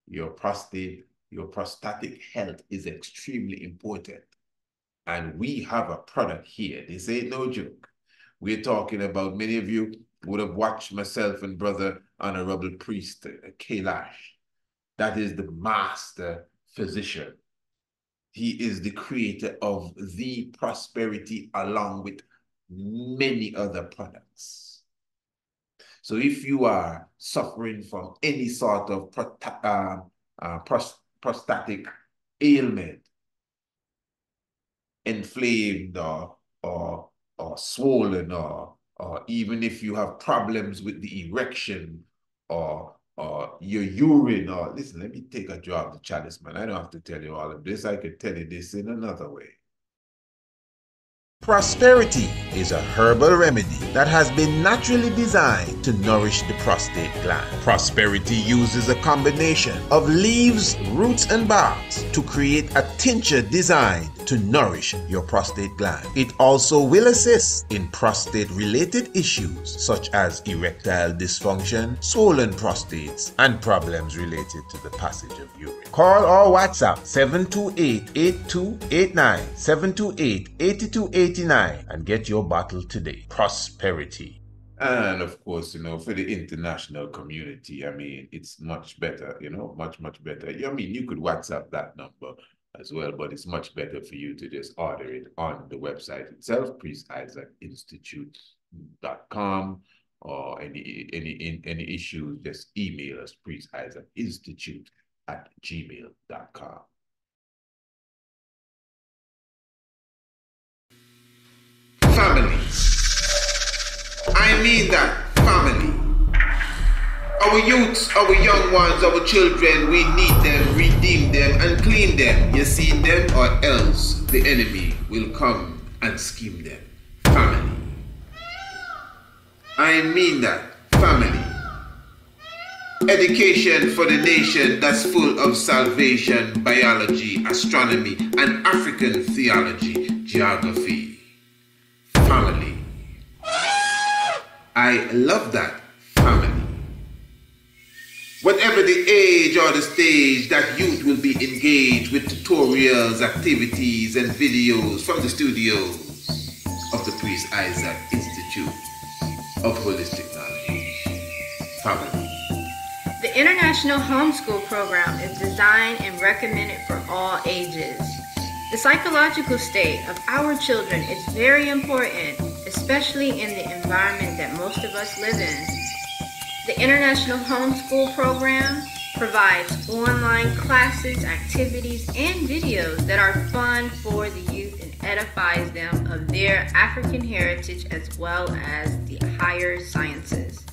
Your prostatic health is extremely important. And we have a product here. This ain't no joke. We're talking about, many of you would have watched myself and brother Honorable Priest Kailash. That is the master physician. He is the creator of the prosperity along with many other products. So if you are suffering from any sort of prostatic ailment, inflamed or swollen, or even if you have problems with the erection or your urine, or listen, let me take a draw of the chalice, man. I don't have to tell you all of this. I could tell you this in another way. Prosperity is a herbal remedy that has been naturally designed to nourish the prostate gland. Prosperity uses a combination of leaves, roots, and barks to create a tincture designed to nourish your prostate gland. It also will assist in prostate-related issues such as erectile dysfunction, swollen prostates, and problems related to the passage of urine. Call or WhatsApp 728-8289, 728-8289 and get your bottle today. Prosperity. And of course, for the international community, I mean, it's much better, much, much better. I mean, you could WhatsApp that number as well, but it's much better for you to just order it on the website itself, priestIsaacInstitute.com, or any issues, just email us, priestIsaacInstitute@gmail.com. Family. I mean that, family. Our youths, our young ones, our children, we need them, redeem them, and clean them. You see them, or else the enemy will come and scheme them. Family. I mean that, family. Education for the nation that's full of salvation, biology, astronomy, and African theology, geography. Family. I love that, family. Whatever the age or the stage, that youth will be engaged with tutorials, activities, and videos from the studios of the Priest Isaac Institute of Holistic Knowledge. Family. The International Homeschool Program is designed and recommended for all ages. The psychological state of our children is very important, especially in the environment that most of us live in. The International Homeschool Program provides online classes, activities, and videos that are fun for the youth and edifies them of their African heritage as well as the higher sciences.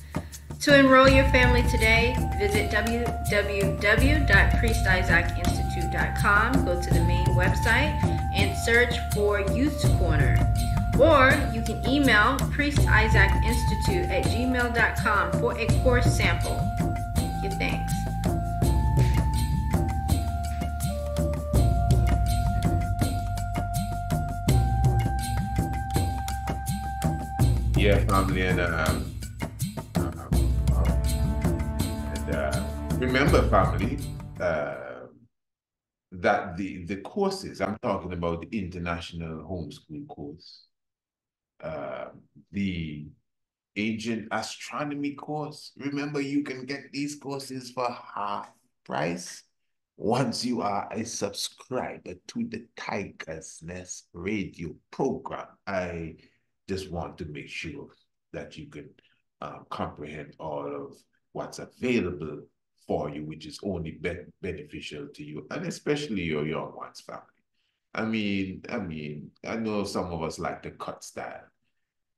To enroll your family today, visit www.priestIsaacInstitute.com, go to the main website, and search for Youth Corner. Or you can email priestIsaacInstitute@gmail.com for a course sample. Give thanks. Yeah, family, and remember, family, that the courses, I'm talking about the international homeschool course, the ancient astronomy course. Remember, you can get these courses for half price once you are a subscriber to the Tiger's Nest radio program. I just want to make sure that you can comprehend all of what's available for you, which is only beneficial to you, and especially your young ones, family. I mean, I know some of us like to cut style.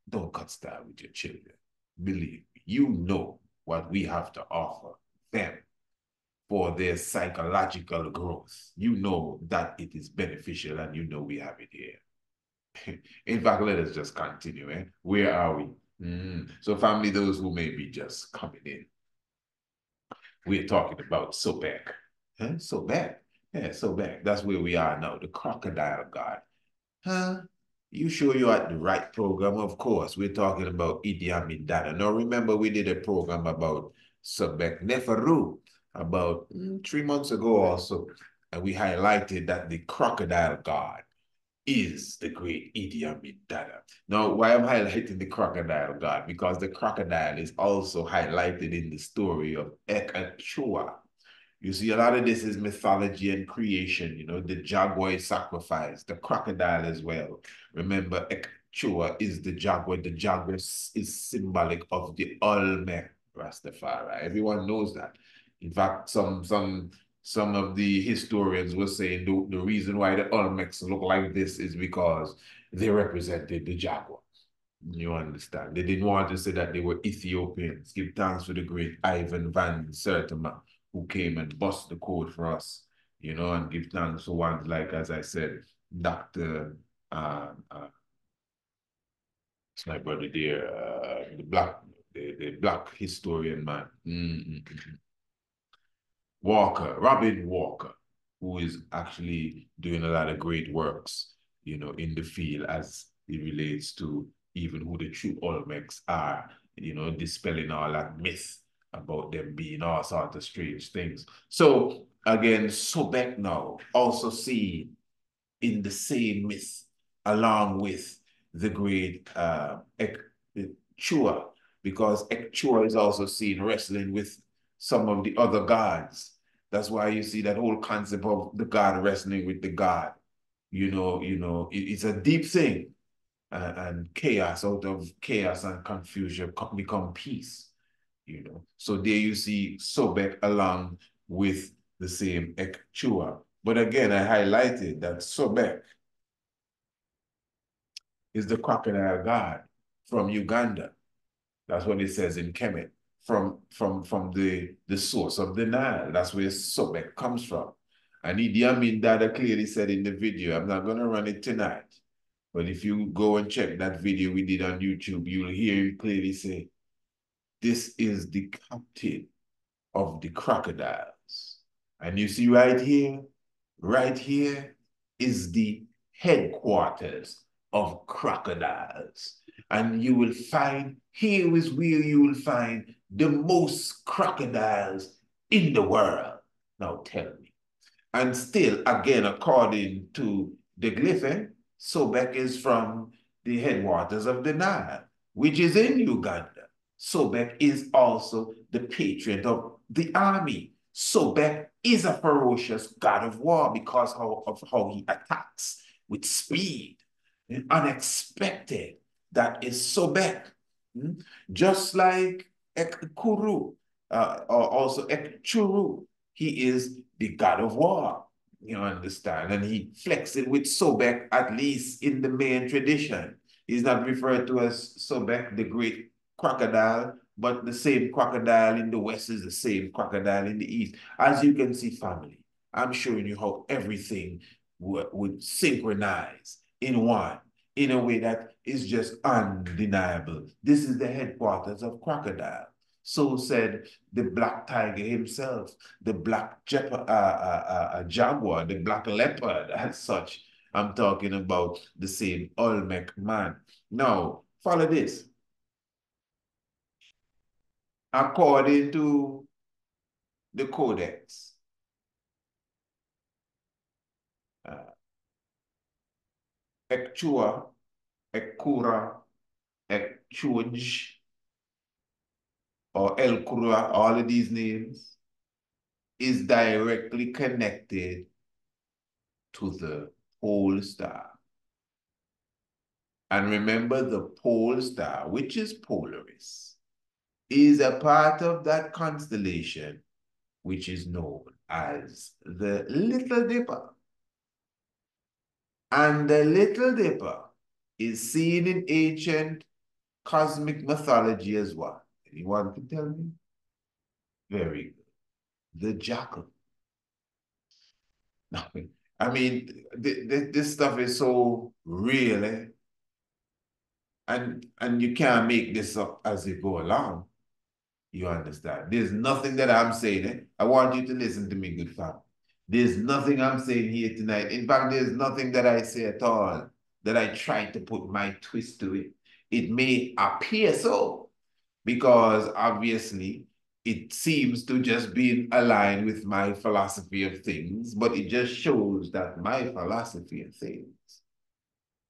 Don't cut style with your children. Believe me, you know what we have to offer them for their psychological growth. You know that it is beneficial, and you know we have it here. In fact, let us just continue. Where are we? So family, those who may be just coming in, we're talking about Sobek. Sobek? Yeah, Sobek. That's where we are now, the crocodile god. You sure you're at the right program? Of course, we're talking about Idi Amin Dada. Now, remember, we did a program about Sobek Neferu about 3 months ago also, and we highlighted that the crocodile god is the great Idi Amin Dada. Now, why I'm highlighting the crocodile god? Because the crocodile is also highlighted in the story of Ek and Chuah. You see, a lot of this is mythology and creation, the jaguar sacrifice, the crocodile as well. Remember, Ek Chuah is the jaguar. The jaguar is symbolic of the Olmec Rastafari. Everyone knows that. In fact, some of the historians were saying the reason why the Olmecs look like this is because they represented the jaguar. You understand? They didn't want to say that they were Ethiopians. Give thanks for the great Ivan van Sertima, who came and bust the code for us, you know, and give thanks for ones like, as I said, Dr. It's my brother there, the black historian man. Robin Walker, who is actually doing a lot of great works, you know, in the field as it relates to even who the true Olmecs are, you know, dispelling all that myth about them being all sorts of strange things. So again, Sobek now also seen in the same myth along with the great Chuah, because Chuah is also seen wrestling with some of the other gods. That's why you see that whole concept of the god wrestling with the god. It's a deep thing. And chaos, out of chaos and confusion become peace. You know. So there you see Sobek along with the same Chuah. But again, I highlighted that Sobek is the crocodile god from Uganda. That's what it says in Kemet, from the source of the Nile. That's where Sobek comes from. And Idi Amin Dada clearly said in the video, I'm not going to run it tonight, but if you go and check that video we did on YouTube, you'll hear him clearly say, this is the captain of the crocodiles. And you see right here is the headquarters of crocodiles. And you will find, here is where you will find the most crocodiles in the world. Now tell me. And still, again, according to the Glyph, Sobek is from the headwaters of the Nile, which is in Uganda. Sobek is also the patron of the army. Sobek is a ferocious god of war because of how he attacks with speed and unexpected. That is Sobek. Just like Ekuru, or also Ekchuru, he is the god of war. You understand? And he flexes with Sobek, at least in the main tradition. He's not referred to as Sobek, the great crocodile, but the same crocodile in the west is the same crocodile in the east. As you can see, family, I'm showing you how everything would synchronize in one, in a way that is just undeniable. This is the headquarters of crocodile. So said the black tiger himself, the black jaguar, the black leopard, as such. I'm talking about the same Olmec man. Now, follow this. According to the codex, Ekchua, Ekura, Ekchuj, or El Kura, all of these names, is directly connected to the pole star. And remember, the pole star, which is Polaris, is a part of that constellation, which is known as the Little Dipper. And the Little Dipper is seen in ancient cosmic mythology as well. Anyone can tell me? Very good. The jackal. I mean, this stuff is so real, eh? And you can't make this up as you go along. You understand? There's nothing that I'm saying. Eh? I want you to listen to me, good family. There's nothing I'm saying here tonight. In fact, there's nothing that I say at all that I try to put my twist to it. It may appear so, because obviously it seems to just be aligned with my philosophy of things, but it just shows that my philosophy of things,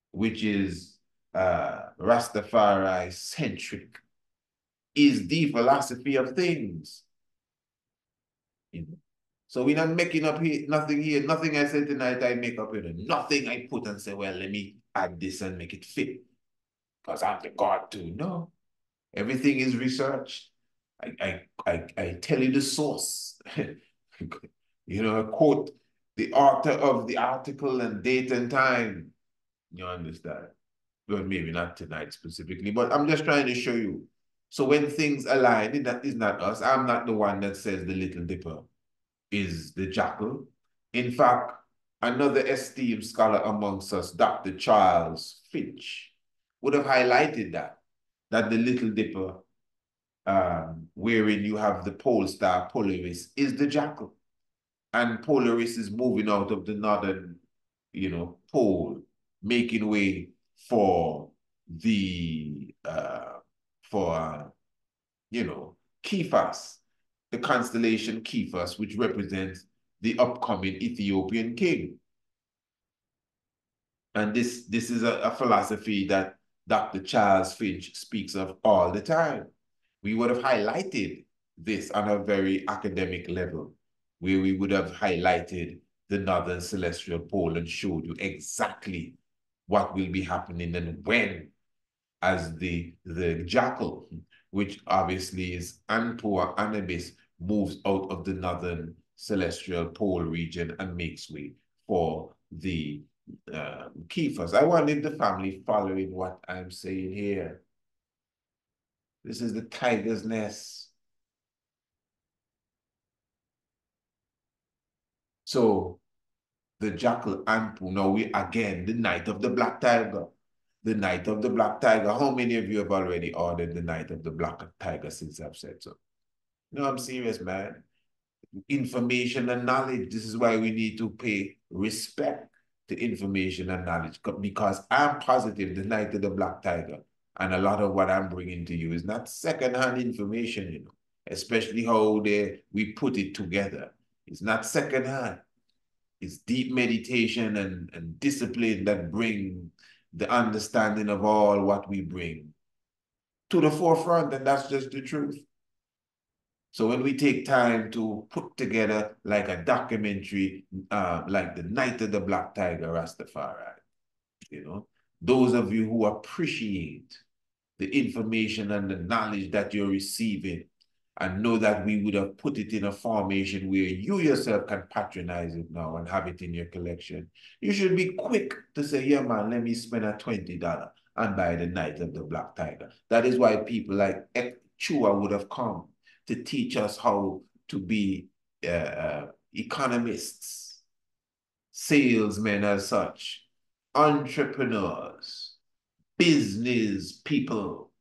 which is Rastafari-centric, is the philosophy of things. You know? So we're not making up here, nothing here. Nothing I said tonight I make up here. Nothing I put and say, well, let me add this and make it fit. because I'm the God too. No, everything is researched. I tell you the source. You know, I quote the author of the article and date and time. You understand? Well, maybe not tonight specifically, but I'm just trying to show you. So when things align, that is not us. I'm not the one that says the Little Dipper is the jackal. In fact, another esteemed scholar amongst us, Dr. Charles Finch, would have highlighted that the Little Dipper, wherein you have the pole star Polaris, is the jackal. And Polaris is moving out of the northern, pole, making way for the, Cephas, the constellation Cephas, which represents the upcoming Ethiopian king. And this is a philosophy that Dr. Charles Finch speaks of all the time. We would have highlighted this on a very academic level, where we would have highlighted the northern celestial pole and showed you exactly what will be happening and when, as the jackal, which obviously is Antigua Anubis, moves out of the northern celestial pole region and makes way for the Cephas. I wanted the family following what I'm saying here. This is the tiger's nest. So the jackal Anpu, now we again, the night of the black tiger. The night of the black tiger. How many of you have already ordered the night of the black tiger since I've said so? No, I'm serious, man. Information and knowledge. This is why we need to pay respect to information and knowledge, because I'm positive the night of the black tiger and a lot of what I'm bringing to you is not secondhand information, especially how we put it together. It's not secondhand. It's deep meditation and discipline that bring the understanding of all what we bring to the forefront, and that's just the truth. So when we take time to put together like a documentary, like The Night of the Black Tiger Rastafari, those of you who appreciate the information and the knowledge that you're receiving and know that we would have put it in a formation where you yourself can patronize it now and have it in your collection, you should be quick to say, yeah, man, let me spend a $20 and buy The Night of the Black Tiger. That is why people like Chuah would have come to teach us how to be economists, salesmen as such, entrepreneurs, business people.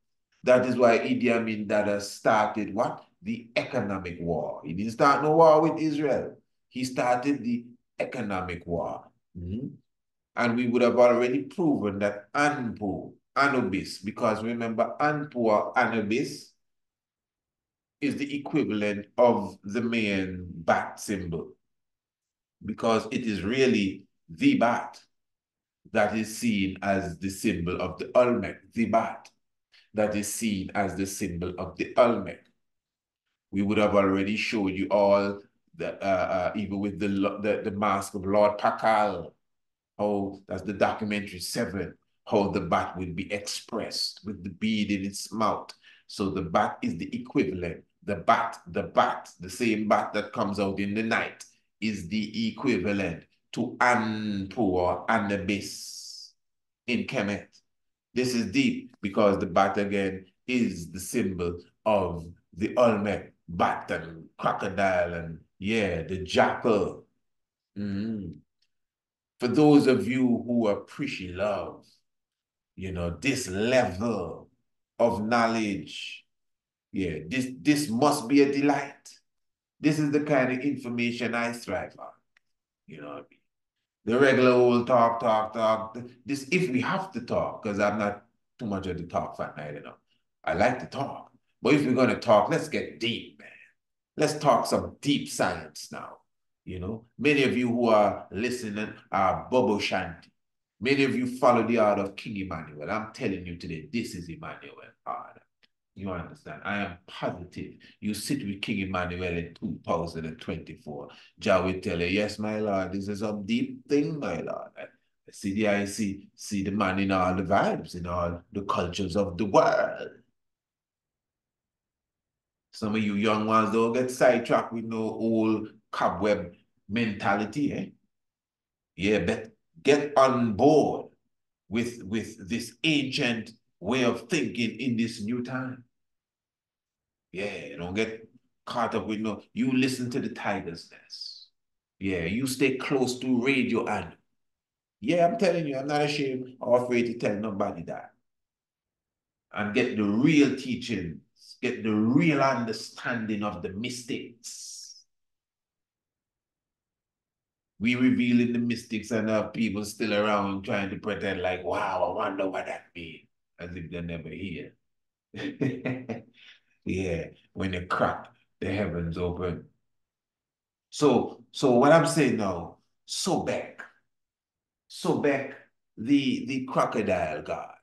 That is why Idi Amin Dada started what? The economic war. He didn't start no war with Israel. He started the economic war. And we would have already proven that Anubis, because remember, Anpu Anubis is the equivalent of the Mayan bat symbol, because it is really the bat that is seen as the symbol of the Olmec, the bat that is seen as the symbol of the Olmec. We would have already showed you all, even with the mask of Lord Pakal, how that's the documentary 7, how the bat would be expressed with the bead in its mouth. So the bat is the equivalent. The bat, the same bat that comes out in the night is the equivalent to Anpu or Anubis in Kemet. This is deep because the bat again is the symbol of the Olmec bat and crocodile and the jackal. For those of you who appreciate love, this level of knowledge, this must be a delight. This is the kind of information I strive on. You know what I mean? The regular old talk. This, if we have to talk, because I'm not too much of the talk fan, I like to talk. But if we're going to talk, let's get deep, man. Let's talk some deep science now. Many of you who are listening are Bobo Shanti. Many of you follow the art of King Emmanuel. I'm telling you today, this is Emmanuel art. You understand? I am positive. You sit with King Emmanuel in 2024. Jah will tell you, yes, my Lord, this is a deep thing, my Lord. See the man in all the vibes, in all the cultures of the world. Some of you young ones don't get sidetracked with no old cobweb mentality, eh? Yeah, but get on board with this ancient way of thinking in this new time. Yeah, don't get caught up with no, you listen to the Tiger's Nest. Yeah, you stay close to radio and yeah, I'm telling you, I'm not ashamed or afraid to tell nobody that. And get the real teachings, get the real understanding of the mystics. We revealing the mystics and have people still around trying to pretend like, wow, I wonder what that means, as if they never hear. Yeah, when they crack, the heavens open. So what I'm saying now, Sobek, the crocodile god,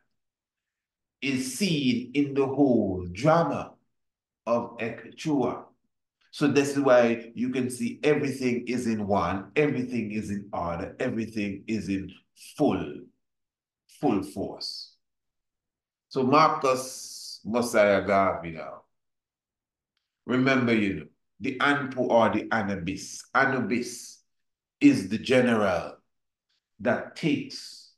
is seen in the whole drama of Chuah. So this is why you can see everything is in one, everything is in order, everything is in full force. So Marcus Messiah Garvey now. Remember, the Anpu or the Anubis. Anubis is the general that takes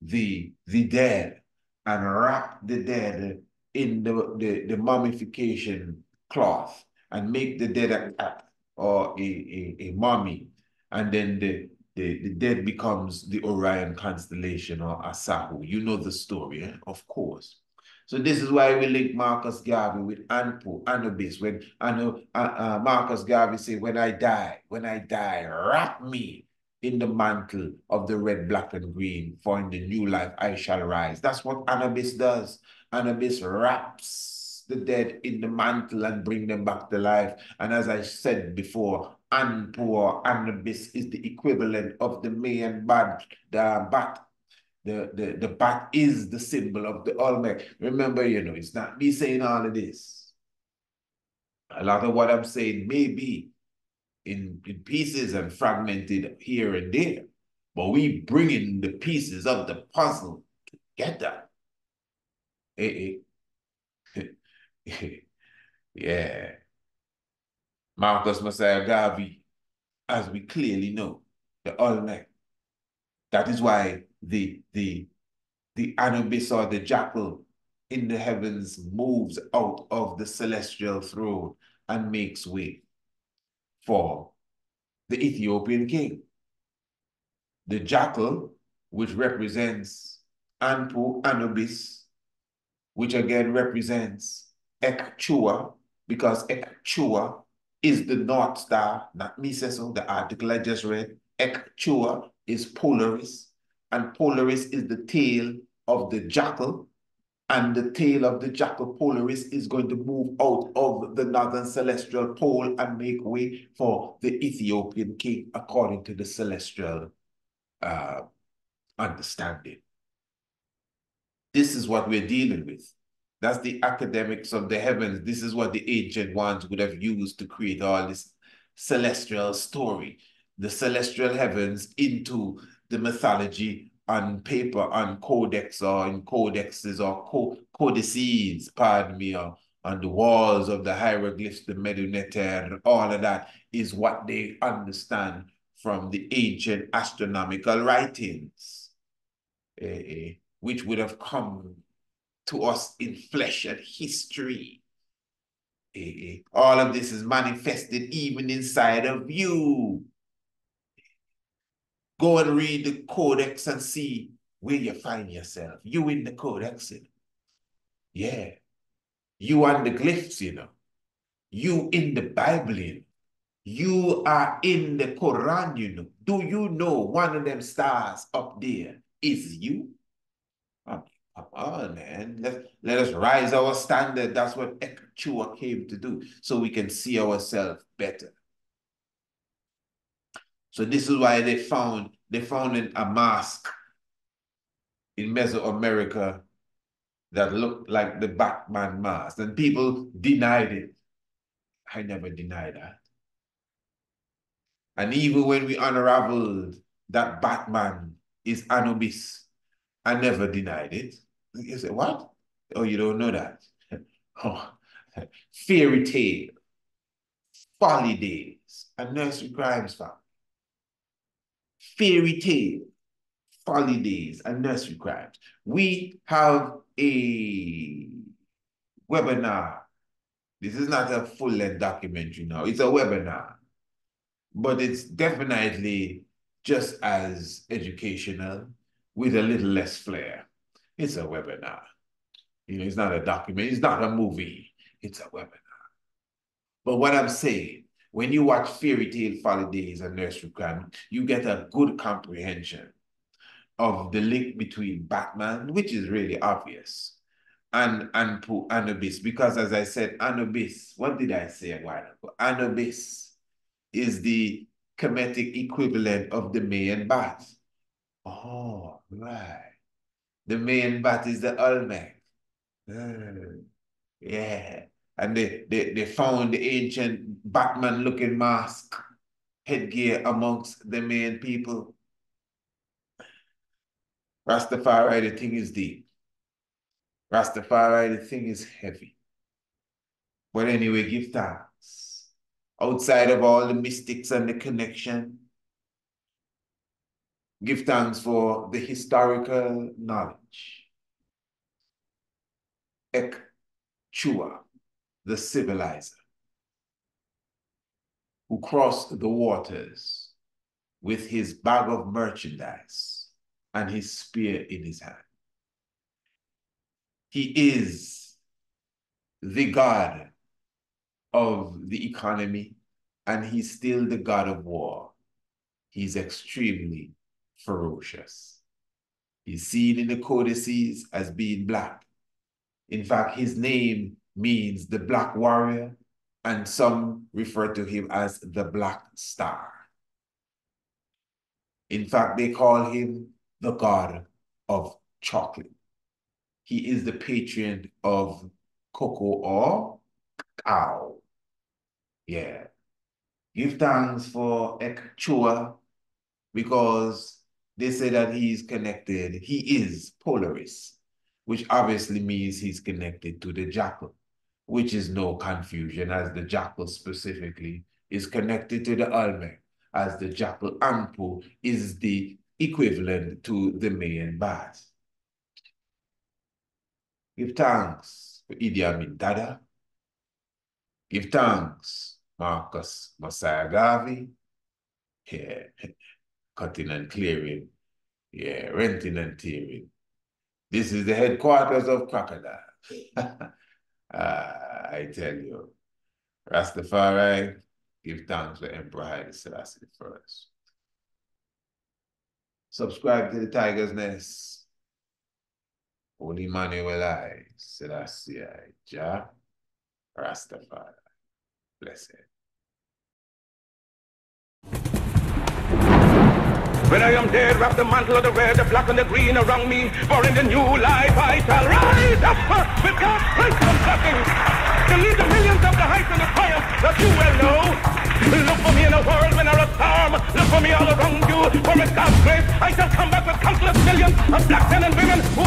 the dead and wrap the dead in the mummification cloth and make the dead a cat or a mummy. And then the dead becomes the Orion constellation or Asahu. You know the story, eh? Of course. So this is why we link Marcus Garvey with Anpu, Anubis. When Marcus Garvey say, when I die, wrap me in the mantle of the red, black, and green, for in the new life I shall rise. That's what Anubis does. Anubis wraps the dead in the mantle and bring them back to life. And as I said before, Anpu or Anubis is the equivalent of the Mayan bat. The bat is the symbol of the Olmec. Remember, it's not me saying all of this. A lot of what I'm saying may be in pieces and fragmented here and there, but we bringing the pieces of the puzzle together. Yeah. Marcus Messiah Garvey, as we clearly know, the Olmec. That is why the Anubis or the jackal in the heavens moves out of the celestial throne and makes way for the Ethiopian king. The jackal, which represents Anpu, Anubis, which again represents Chuah, because Chuah is the North Star, not me say so, the article I just read. Chuah is Polaris, and Polaris is the tail of the jackal, and the tail of the jackal Polaris is going to move out of the northern celestial pole and make way for the Ethiopian king, according to the celestial understanding. This is what we're dealing with. That's the academics of the heavens. This is what the ancient ones would have used to create all this celestial story, the celestial heavens into the mythology on paper, on codex or in codexes or codices, pardon me, or on the walls of the hieroglyphs, the Meduneter, all of that is what they understand from the ancient astronomical writings, which would have come to us in flesh and history. All of this is manifested even inside of you. Go and read the codex and see where you find yourself. You in the codex, Yeah. You on the glyphs, You in the Bible, You are in the Quran, Do you know one of them stars up there is you? Come on, man. Let us rise our standard. That's what Chuah came to do, so we can see ourselves better. So this is why they found a mask in Mesoamerica that looked like the Batman mask, and people denied it. I never denied that. And even when we unraveled that Batman is Anubis. I never denied it. You say, what? Oh, you don't know that? Oh, fairy tale, folly days, and nursery crimes family. Fairy tale, folly days, and nursery crimes. We have a webinar. This is not a full-length documentary now. It's a webinar. But it's definitely just as educational with a little less flair. It's a webinar. You know, it's not a document. It's not a movie. It's a webinar. But what I'm saying, when you watch Fairy Tale, Folly Days, and Nursery Crime, you get a good comprehension of the link between Batman, which is really obvious, and Anubis. Because as I said, Anubis, what did I say a while ago? Anubis is the Kemetic equivalent of the Mayan bat. Oh, right. The Mayan bat is the Olmec. Yeah. And they found the ancient Batman-looking mask headgear amongst the Mayan people. Rastafari, the thing is deep. Rastafari, the thing is heavy. But anyway, give thanks. Outside of all the mystics and the connection, give thanks for the historical knowledge. Chuah, the civilizer, who crossed the waters with his bag of merchandise and his spear in his hand. He is the god of the economy, and he's still the god of war. He's extremely ferocious. He's seen in the codices as being black. In fact, his name means the black warrior, and some refer to him as the Black Star. In fact, they call him the god of chocolate. He is the patron of cocoa or cacao. Yeah. Give thanks for Chuah, because they say that he's connected. He is Polaris, which obviously means he's connected to the jackal, which is no confusion, as the jackal specifically is connected to the Olmec, as the jackal Anpu is the equivalent to the Mayan bat. Give thanks for Idi Amin Dada. Give thanks, Marcus Messiah Garvey. Yeah, cutting and clearing. Yeah, renting and tearing. This is the headquarters of crocodile. I tell you, Rastafari, give thanks for Emperor Haile Selassie first. Subscribe to the Tiger's Nest. Holy Emmanuel I, Selassie I, Jah, Rastafari. Blessed. When I am dead, wrap the mantle of the red, the black and the green around me. For in the new life I shall rise up with God's grace and blessing to lead the millions of the heights and the triumph that you well know. Look for me in a world when there's a storm. Look for me all around you. For with God's grace I shall come back with countless millions of black men and women who